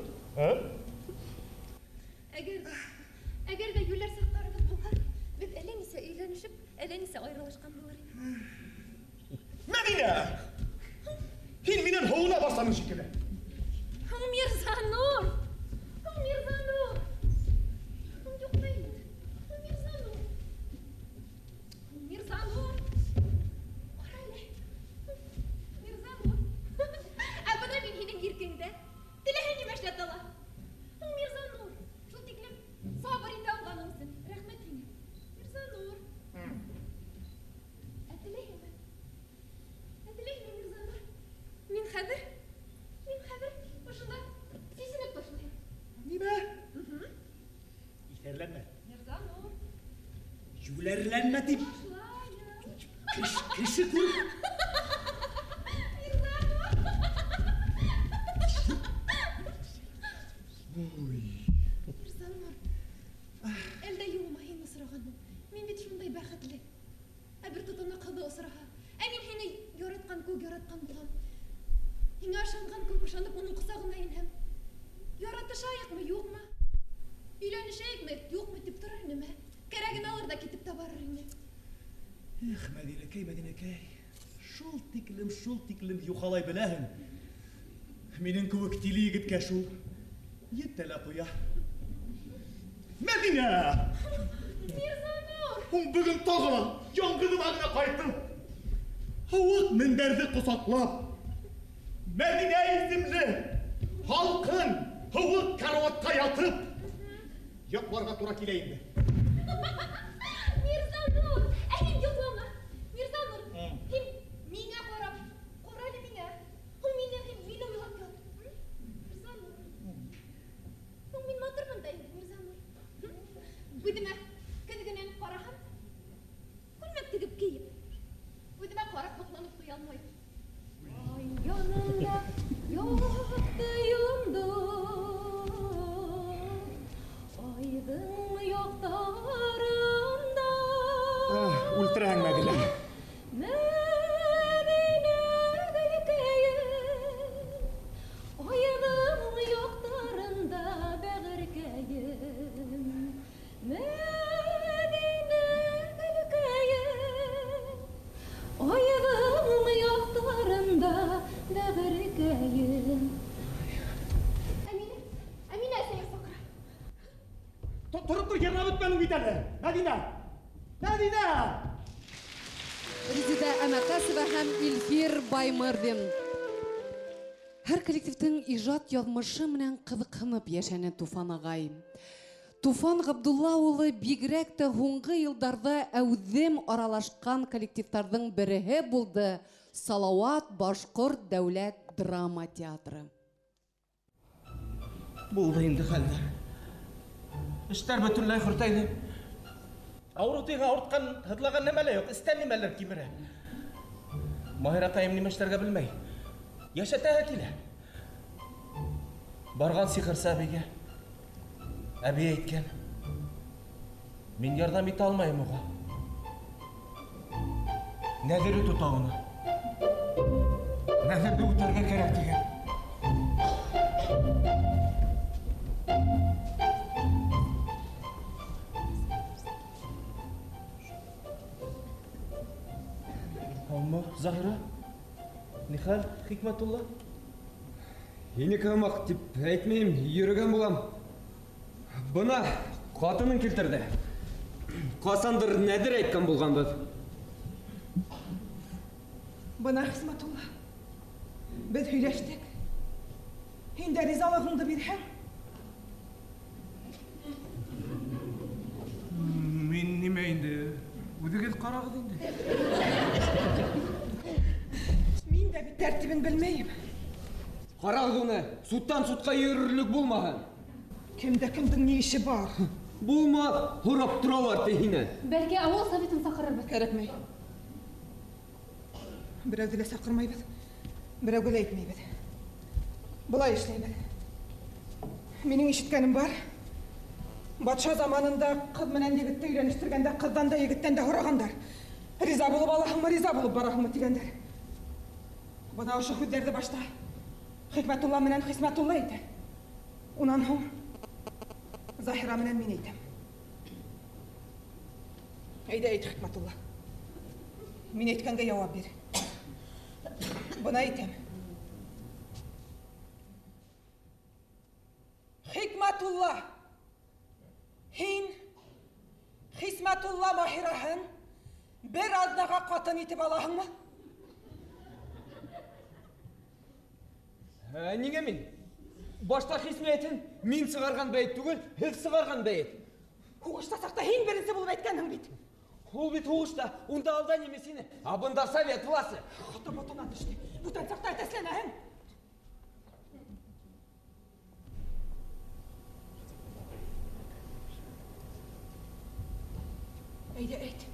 Әгер де юлер сақтарыбыз болған, біз әлен есе үйленішіп, әлен есе айрылышқан болар еді. Мәдина! Хин менен хоуна басаның шекелі. Мирзанур! Мирзанур! Жоқ дейді. Мирзанур! Мирзанур! Қарайлы. Мирзанур! Әбіна мен хенің еркеңді. Тіләхен емешлет дала. Мирзанур! Жыл текілім сабыр енді алғаныңызын. Рәхмет хенің. Мирзанур! Әтілеймін. Әтілеймін, Мирзанур. Мен қадыр. İterlenme. Yülerlenme deyip. Kışı kur. Elde yoğumayın ısırağanım. Men bit şunday bäxetli. Bir tutana qıldı ısırağa. Emin heni yaratkan kög yaratkan bulam. Hini aşangan kög aşanıp onun qısağındayın hem. Yaratışayık mı yok mu? Үйленішейік ме, жоқ ме деп тұрар неме? Кәрәгін алыр да кетіп табарыр ене. Мәдинекей. Шул тиклім юқалай біләхін. Менің көк тилі егітке шул. Еттәлі қоя. Мәдина! Мирзанур! Бүгін тағыла, жаңғыдым ағына қайттым. Хауық міндерді құсатлап. Мәдина есімлі, халқын, хауық каруатқа ятып. Yoqlarga to'ra keleydi. Mirzanur, elim yo'qlama. Mirzanur, hem menga qarab, qarali menga. Hum meni o'ylab yot. Mirzanur. Hum men motorman da Mirzanur. Budima, kediginen qaraham. Kulmak tigib kiyib. Budima qarab to'qlanib qo'ya olmaydi. Ay yonimda yo'qdi yonda. Aydın yoktarında Ultrahan Medine. Medine gülkeyim Aydın yoktarında bağırkeyim Medine gülkeyim Aydın yoktarında bağırkeyim Emine sen sakra Тұрып тұр, ерна өтменің бейтелі. Мәдина! Резида Әмәкәсова һәм Илфир Баймырдин. Һәр коллективтің ижад язмышы менән кызыксынып яшәне Туфан агай. Туфан Габдулла улы бигрәк тә һуңгы елларда әүзем аралашкан коллективтарның береһе булды. Салават Башкорт дәүләт драма театры. Булды инде хәлләр. Эштәр бөтенләй хөртәйде. Авыртыйга авырткан, хыдлаган нәмәләр юк, истән нәмәләр кимерә. Маһира кайым нимә эшләргә белмәй. Яшәтә килә. Барган сихыр сабигә. Әби әйткән. Мин ярдәм итә алмыйм уга. Нәдере тутауына. Нәдерде үтәргә кирәк дигән. Amma Zahira, Nihal, Hikmatullah. Енікі ымақ деп әйтмейм, үйірген болам. Бұна қатының келтірді. Қасандыр нәдір айтқан болған біз. Бұна Хикматулла, біз үйлештік. Енді ризалығыңды берем. Мен неме енді? Өдігіз қарағыз енді. Мен де бір тәртібін білмейім. Қарағыз оны, суттан сутқа үйірірлік болмаған. Кімді-кімдің не іші бар? Болма, құрап тұралар тейінен. Бәлге ауыл советін сақырыр біз. Кәрекмей. Біреуді де сақырмайбыз, біреуді айтмайбыз. Бұлай ішлейбіз. Менің ешіткенім бар. Батша заманында қыз менен егітті үйреніштіргенде қыздан да егіттен де ұрағандар. Риза болып Аллахыма риза болып барахыма тигендер. Бына ошо һүҙҙәрҙе башта Хикмәтулла менән Хисмәтулла әйтә. Унан һуң Заһира менән мин әйтәм. Әйҙә әйт, Хикмәтулла. Мин әйткәнгә яуап бир. Бына әйтәм. Хикмәтулла, һин Хисмәтулла Маһираһын бер аҙнаға ҡатын итеп алаһыңмы? Ниңә мин? Башта Хисмәтен мин сығарған бәйт түгел, һеҙ сығарған бәйт. Һуғышта саҡта һин беренсе булып әйткәнһең бит. Ул бит һуғышта, унда алда неме сине, ә бында совет власы. Хата ботона төштө. Бүтән саҡта тәсләнәһең. Әйҙә әйт.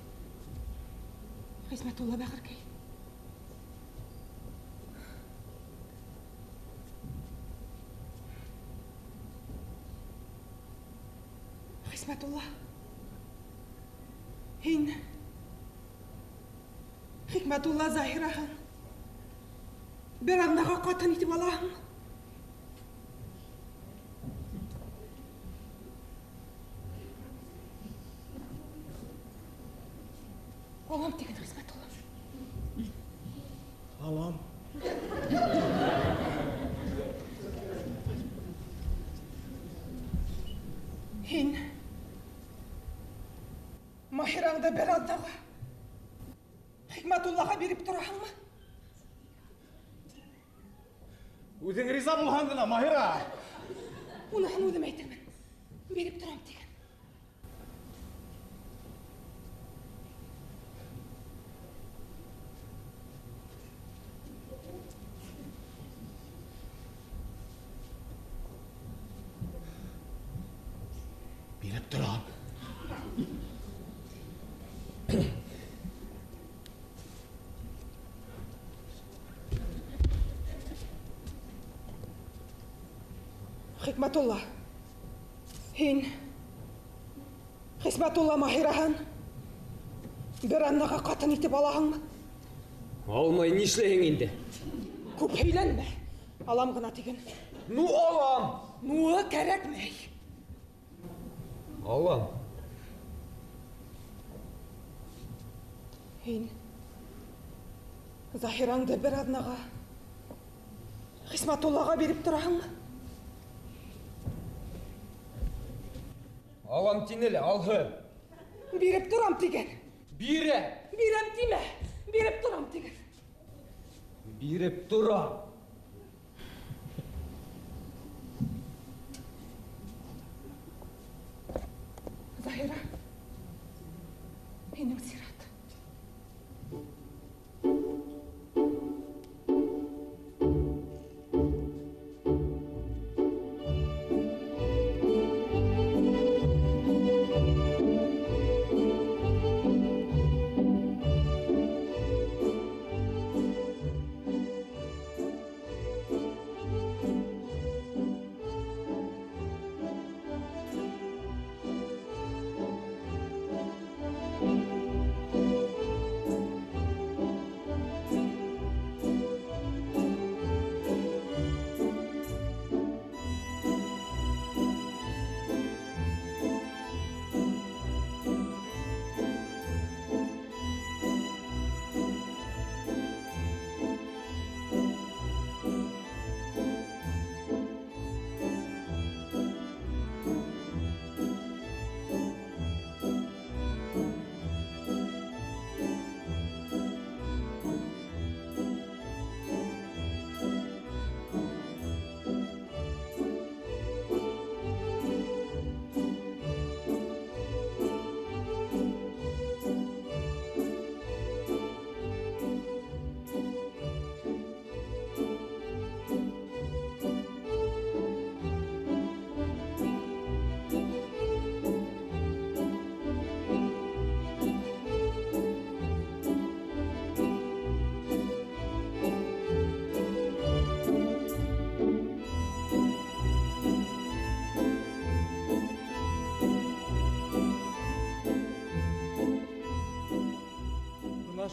Хисмәтулла бәғеркәй. Хисмәтулла, һин Хикмәтулла Заһираһын бер аҙнаға ҡатын итеп алаһыңмы? Алам тиген, Хисмәтулла. Алам. Һин Маһираңды бер аҙнаға Хикмәтуллаға биреп тораһыңмы? Үҙең риза булһаң гына, Маһира. Уныһын үҙем әйтермен. Биреп торам тиген. Биреп торам. Хикмәтулла, һин Хисмәтулла Маһираһын бер аҙнаға ҡатын итеп алаһыңмы? Алмай нишләйһең инде? Күп һөйләнмә. Алам ғына тиген. Ну, алам. Ну, кәрәкмәй. Алам. Һин Заһираңды бер аҙнаға Хисмәтуллаға биреп тораһыңмы? Алам тинеле, алһын. Биреп торам тиген. Бире. Бирәм тимә. Биреп торам тиген. Биреп торам. Заһира, һинең сират.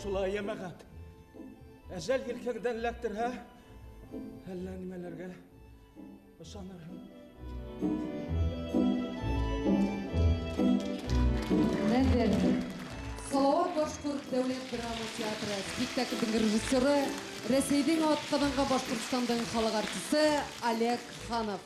Шулай, Йәмәғәт. Әжәл елкерден ләктір, һә? Әллә нимәләргә ышанырһың? Нәдер, Салават Башкорт дәүләт драма театры спектакльнең режиссеры, Рәсәйнең атказанга Башкортстандың халык артисты Олег Ханов.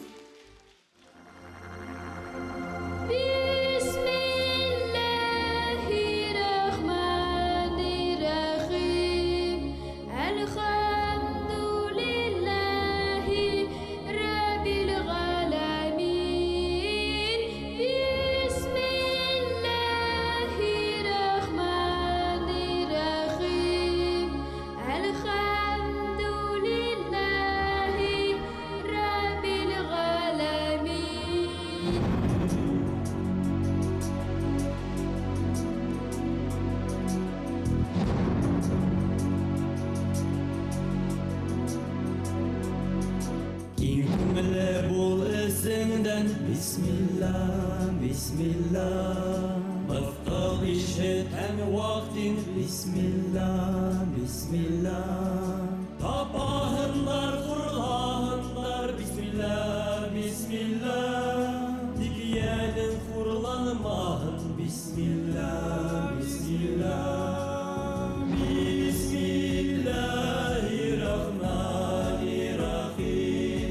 Bismillah, Bismillah, maftal işit hem vaktin Bismillah, Bismillah, tapahınlar, kurlahınlar Bismillah, Bismillah, dikiyenin kurlanmahın Bismillah, Bismillah, Bismillahirrahmanirrahim,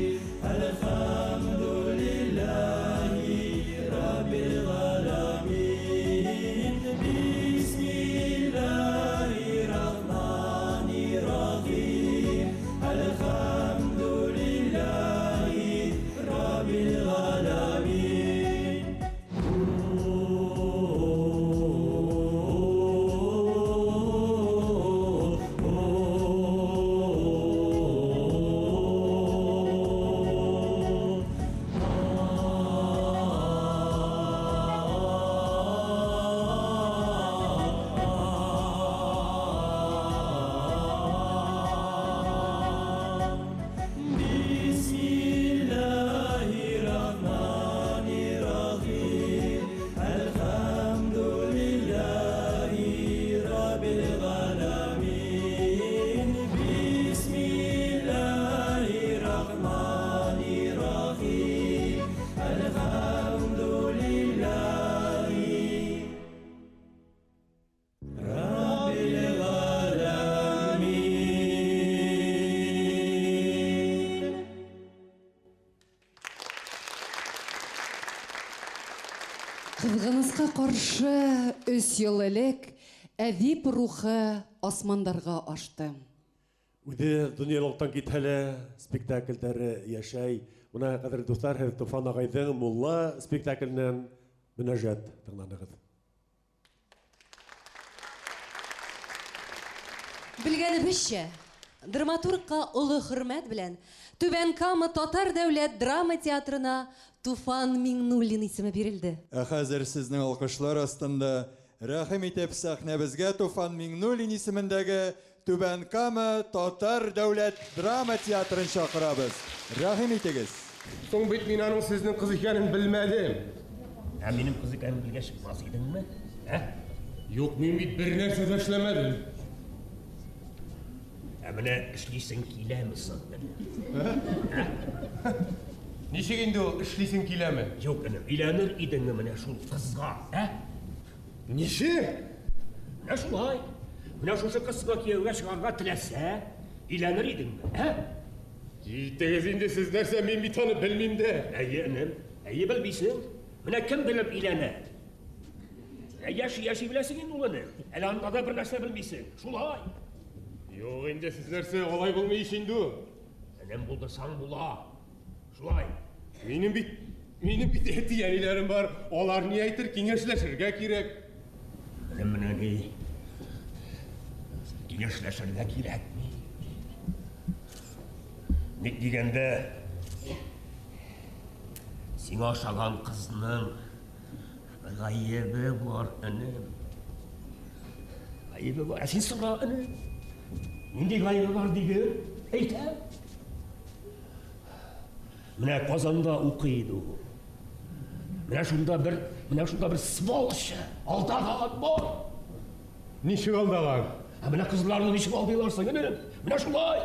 Кызганычка каршы 3 ел элек әдип рухы асмандарга ашты. Үзе дөньялыктан китәле спектакльләре яшәй. Менә кадәр дуслар, Туфан агайның Мулла спектакленнән мөнәҗәт тыңладыгыз. Белгәнебезчә, драматургка олы хөрмәт белән Түбән Кама Татар дәүләт драма театрына Туфан Миңнуллин исеме бирелде. Хәзер сезнең алкышлар астында рәхим итеп сәхнәбезгә Туфан Миңнуллин исемендәге Түбән Кама Татар дәүләт драма театрын чакырабыз. Рәхим итегез. Соң бит мин аның сезнең кыз икәнен белмәдем. Ә минем кыз икәнен белгәч булмас идеңме? Юк, мин бит бер нәрсә дә эшләмәдем. Ә менә эшлисең киләме соң? Ничек инде ул эшлисең киләме? Юк, өйләнер идеңме менә шул кызга, Ничек? Менә шулай. Менә шушы кызга кияүгә чыгарга теләсә, өйләнер идеңме, Җитегез инде сез нәрсә, мин бит аны белмим дә. Әйе белмисең. Менә кем белеп өйләнә? Яши беләсең инде ул аны. Әле анда да бер нәрсә белмисең. Шулай. Юк инде сез нәрсә, алай булмый инде. Энем булдырсаң була. Шулай. Минем бит әтиәниләрем бар. Алар ни әйтер, киңәшләшергә кирәк. Менә ни? Киңәшләшергә кирәкми. Ник дигәндә, сиңа ашаган кызның гаебе бар, энем. Гаебе бар. Син сора, энем. Нинди гаебе бар диген? Әйтә. Менә Казанда укый иде ул. Менә шунда бер сволочь алдаган бар. Ничек алдаган? Менә кызларны ничек алдылар соң, менә шулай.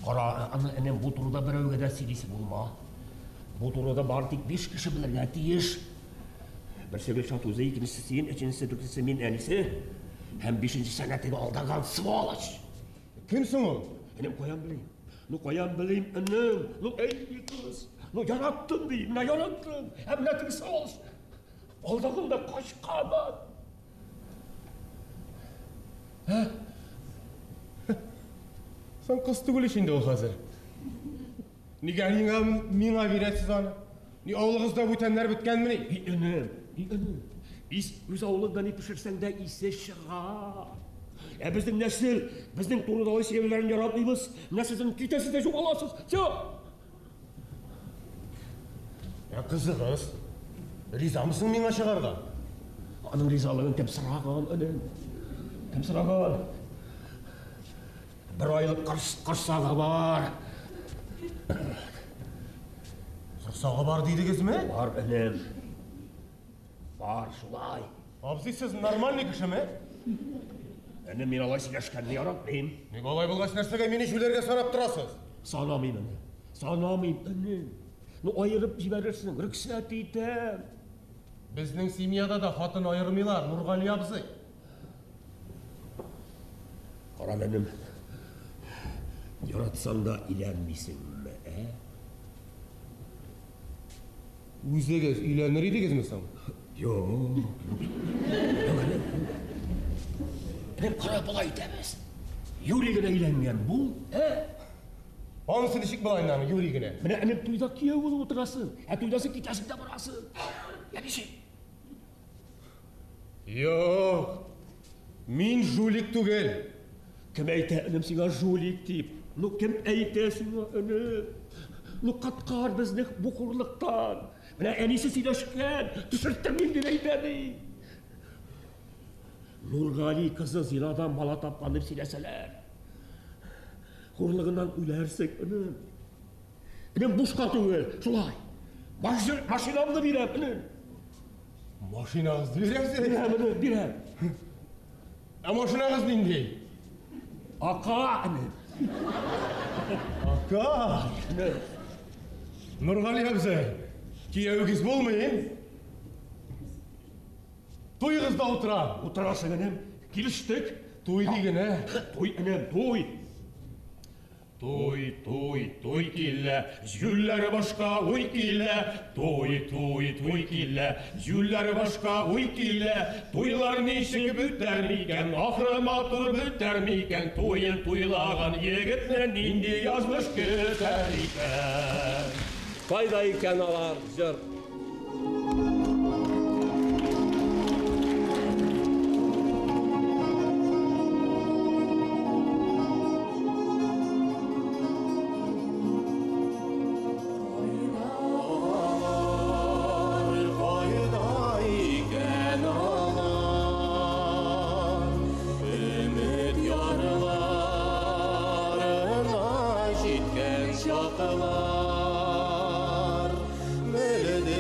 Кара, аны энем бу турыда берәүгә дә сөйлисе булма. Бу турыда бар тик 5 кеше белергә тиеш. Берсе Гөлшат үзе, икенчесе син, өченчесе, дүртенчесе мин әнисе, һәм 5нче сәнәтеге алдаган сволочь. Кем соң ул? Энем каян белим? Ну каян белим, энем? Ну әйе кыз. Ну яраттым ди, менә яраттым. Һәм менә теге сволочь. Алдагында качкан. Sen kız түгел ич инде ул хәзер. Нигә миңа бирәсез аны? Ни авылыгызда бүтәннәр беткәнмени? Энем. Үз авылыңда ни пешерсәң дә исе чыга. Безнең нәсел, безнең турыдагы сөйләүләрне яратмыйбыз. Менә сезнең китәсез дә югаласыз. Всё. Кызыгыз, ризамысың миңа чыгарга? Аның ризалыгын кем сораган, энем? Кем сораган? Bir aylık kırsağı var. Kırsağı var deydiniz mi? Var benim. Var şulay. Abzi siz normal kişi mi? Benim min alay sileşkenliği yaratmayayım. Ne olay bulgaç nersege meni şülerge sanap durasız? Sanamayım benim. Sanamayım benim. Nu ayırıp jiberirsin, rüksat etem. Bizning semiyada da hatın ayırmıyorlar, Nurgali abzi. Kara benim. Yaratsan da ilenmisin mi, Üzegez, ilenir idiniz mi sen? Yok. Benim kara bulay demez. Yüreğine ilenmeyen bu, Anısı dişik bulayından yüreğine? Benim tuyda kiye olup oturasın. Tuydası kitasında burasın. Yani şey. Yok. Min julik tugel. Kim eyte önüm sana julik deyip. Nu kim eyte sana önüm. Nu katkar bizning bukurluktan. Bana en iyisi sileşken. Düşürtmeyin direydeni. Nurgali kızı zinadan mala taplanıp sileseler. Hurluğundan ülersek önüm. Benim buş katığı, şulay. Maşinamda birem önüm. Maşinanızda biremsiniz? Birem. Maşinanız nindi? Aka önüm. Aka? Nurgali abzi, kiyevgiz bulmayın. Toyunuzda oturan. Oturasın önüm. Kiliştik. Toy degene. Toy önüm, toy. Toy kille, yüllere başka uy kille. Toy kille, yüllere başka uy kille. Toylar neşik büter miken, ahırı matur büter miken. Toyun toylağın yigitlen indi yazmış küter iken. Kayda iken alar jır. Şakalar, melodi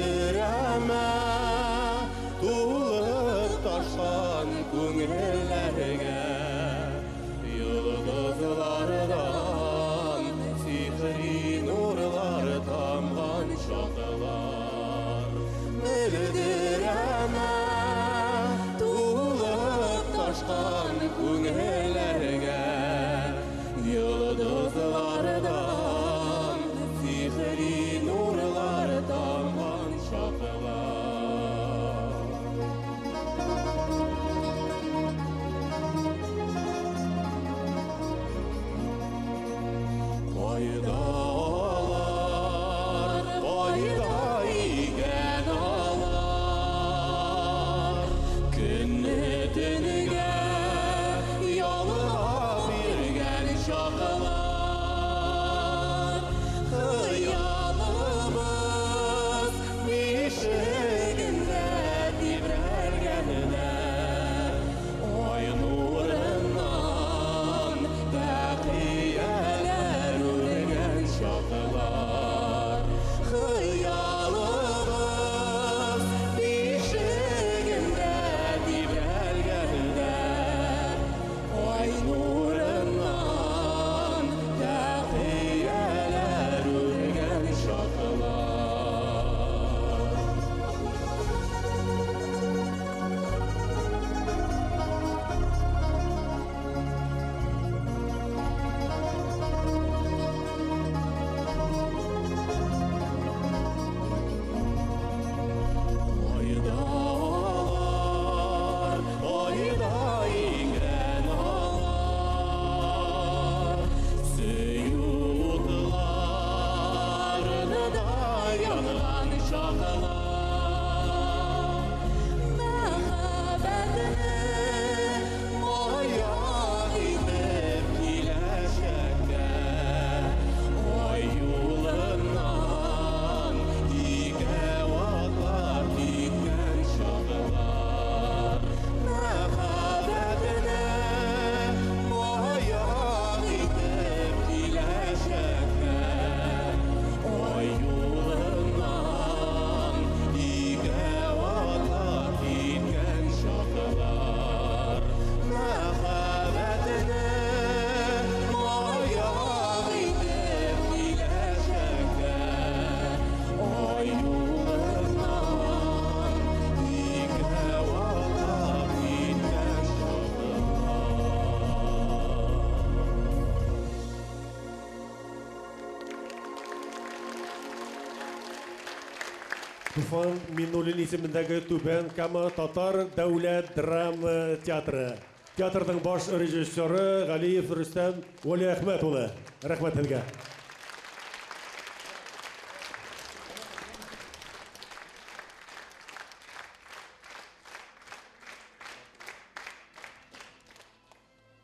Туфан Миннулин исемендәге Түбән Кама Татар дәүләт драма театры. Театрның баш режиссеры Галиев Рөстәм Вали Әхмәт улы. Рәхмәт һеҙгә.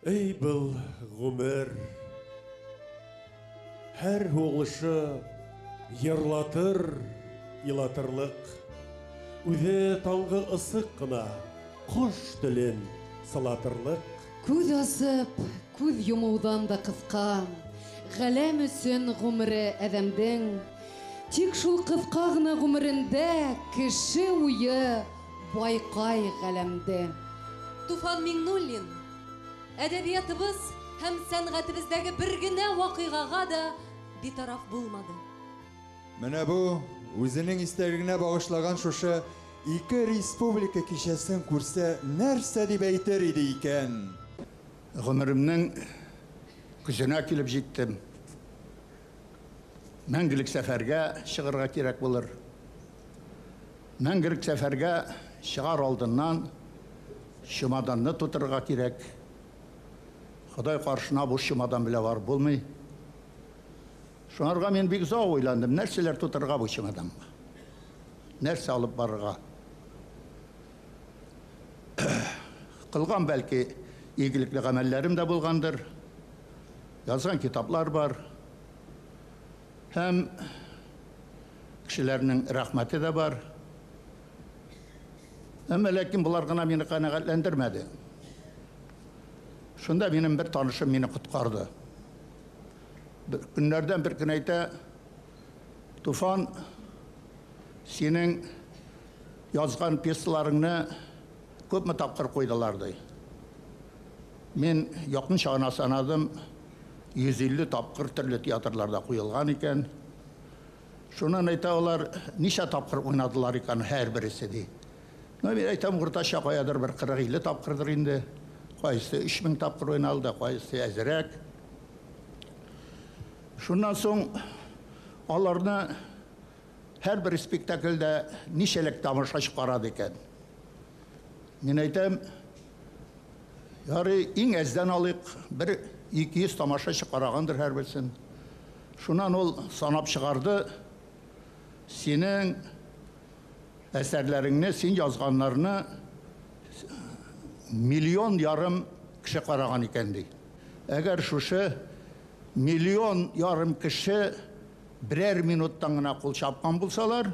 Эй был ғүмер, һәр һуғлышы йырлатыр, илатырлык. Үҙе таңғы ысыҡ ҡына, ҡош телен сылатырлык. Күҙ асып, күҙ йомоуҙан да ҡыҫҡа, ғаләм өсөн ғүмере әҙәмдең. Тик шул ҡыҫҡа ғына ғүмерендә кеше уйы байҡай ғаләмде. Туфан Миңнуллин, әдәбиятыбыз һәм сәнғәтебездәге бер генә ваҡиғаға да битараф булмады. Менә бу үзенең истәлегенә багышлаған шушы ике республика кичәсен күрсә, нәрсә дип әйтер иде икән? Ғүмеремнең көзенә килеп җиттем. Мәңгелек сәфәргә чыгарга кирәк булыр. Мәңгелек сәфәргә чыгар алдыннан чемоданны тутырга кирәк. Ходай каршына буш чемодан белән бар булмый. Шунарга мен бик зау уйландым, нәрсәләр тутырга бу чемоданга? Нәрсә алып барырга? Кылган бәлки игелекле гамәлләрем дә булгандыр. Язган китаплар бар. Һәм кешеләрнең рәхмәте дә бар. Әмма ләкин булар гына мине канәгатьләндермәде. Шунда минем бер танышым мине коткарды. Günlerden bir gün әйтә, Туфан, синең язган пьесаларыңны күпме тапкыр куйдылар ди. Мен якын чагына санадым, 150 тапкыр төрле театрларда куелган икән. Шуннан әйтә алар, ничә тапкыр уйнадылар икән һәр берсе ди. Мен әйтәм, уртача каядыр бер 40-50 тапкырдыр инде. Кайсы 3000 тапкыр уйналды, кайсы әзрәк. Шуннан соң аларны һәр бер спектакльдә ничәлек тамаша чыгарады икән. Мин әйтәм, ярый иң әздән алыйк, 1-200 тамаша чыгаргандыр һәр берсен. Шуннан ул санап чыгарды, синең әсәрләреңне, син язганнарны 1,5 миллион кеше караган икән ди. Әгәр шушы 1,5 миллион кеше берәр минуттан гына кул чапкан булсалар,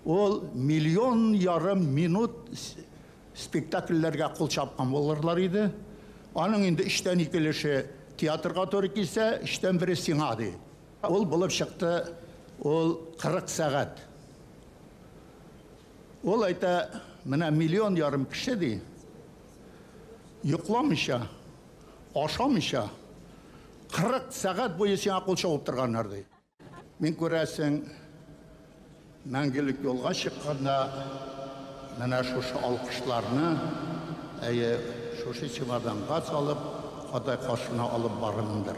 ул 1,5 миллион спектакльләргә кул чапкан булырлар иде. Аның инде 3тән 2-леше театрга туры килсә, 3тән 1 сиңа ди. Ул булып чыкты, ул 40 сәгать. Ул әйтә, менә 1,5 миллион кеше ди. Йокламыйча, ашамыйча 40 сәгать буе сиңа кул чабып торганнар ди. Мин күрәсең, мәңгелек юлга чыкканда менә шушы алкышларны, шушы чемоданга салып, Ходай каршына алып барымдыр.